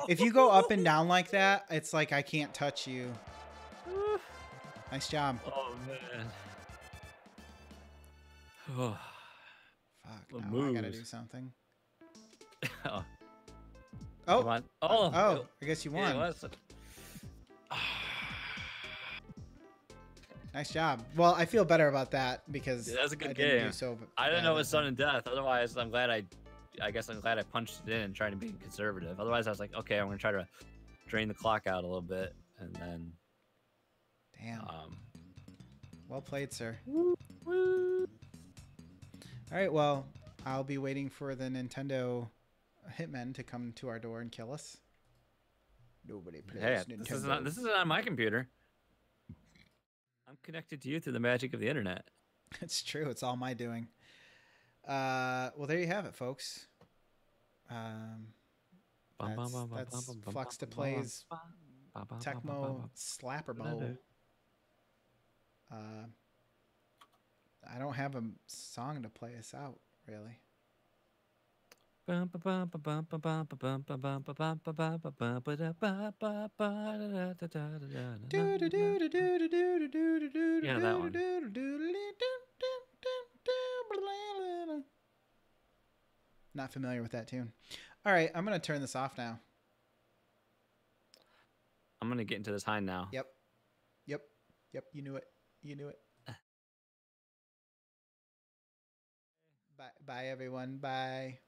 if you go up and down like that, it's like I can't touch you. Nice job. Oh man. Fuck, now I gotta do something. Oh. Oh. Come on. Oh. Oh, I guess you won. Yeah, Nice job. Well, I feel better about that because Yeah, that's a good I didn't game. do so I didn't bad know it that was time. sudden death. Otherwise, I guess I'm glad I punched it in and tried to be conservative. Otherwise, I was like, okay, I'm gonna try to drain the clock out a little bit, and then. Damn. Well played, sir. Woo. All right. Well, I'll be waiting for the Nintendo hitmen to come to our door and kill us. Nobody plays Hey, Nintendo. this isn't on my computer. I'm connected to you through the magic of the internet. It's true. It's all my doing. Well, there you have it, folks. That's Fluxtaposed Tecmo Slapper Bowl. I don't have a song to play us out, really. Yeah, that one. Not familiar with that tune. All right, I'm going to turn this off now. I'm going to get into this high now. Yep. You knew it. Bye, everyone. Bye.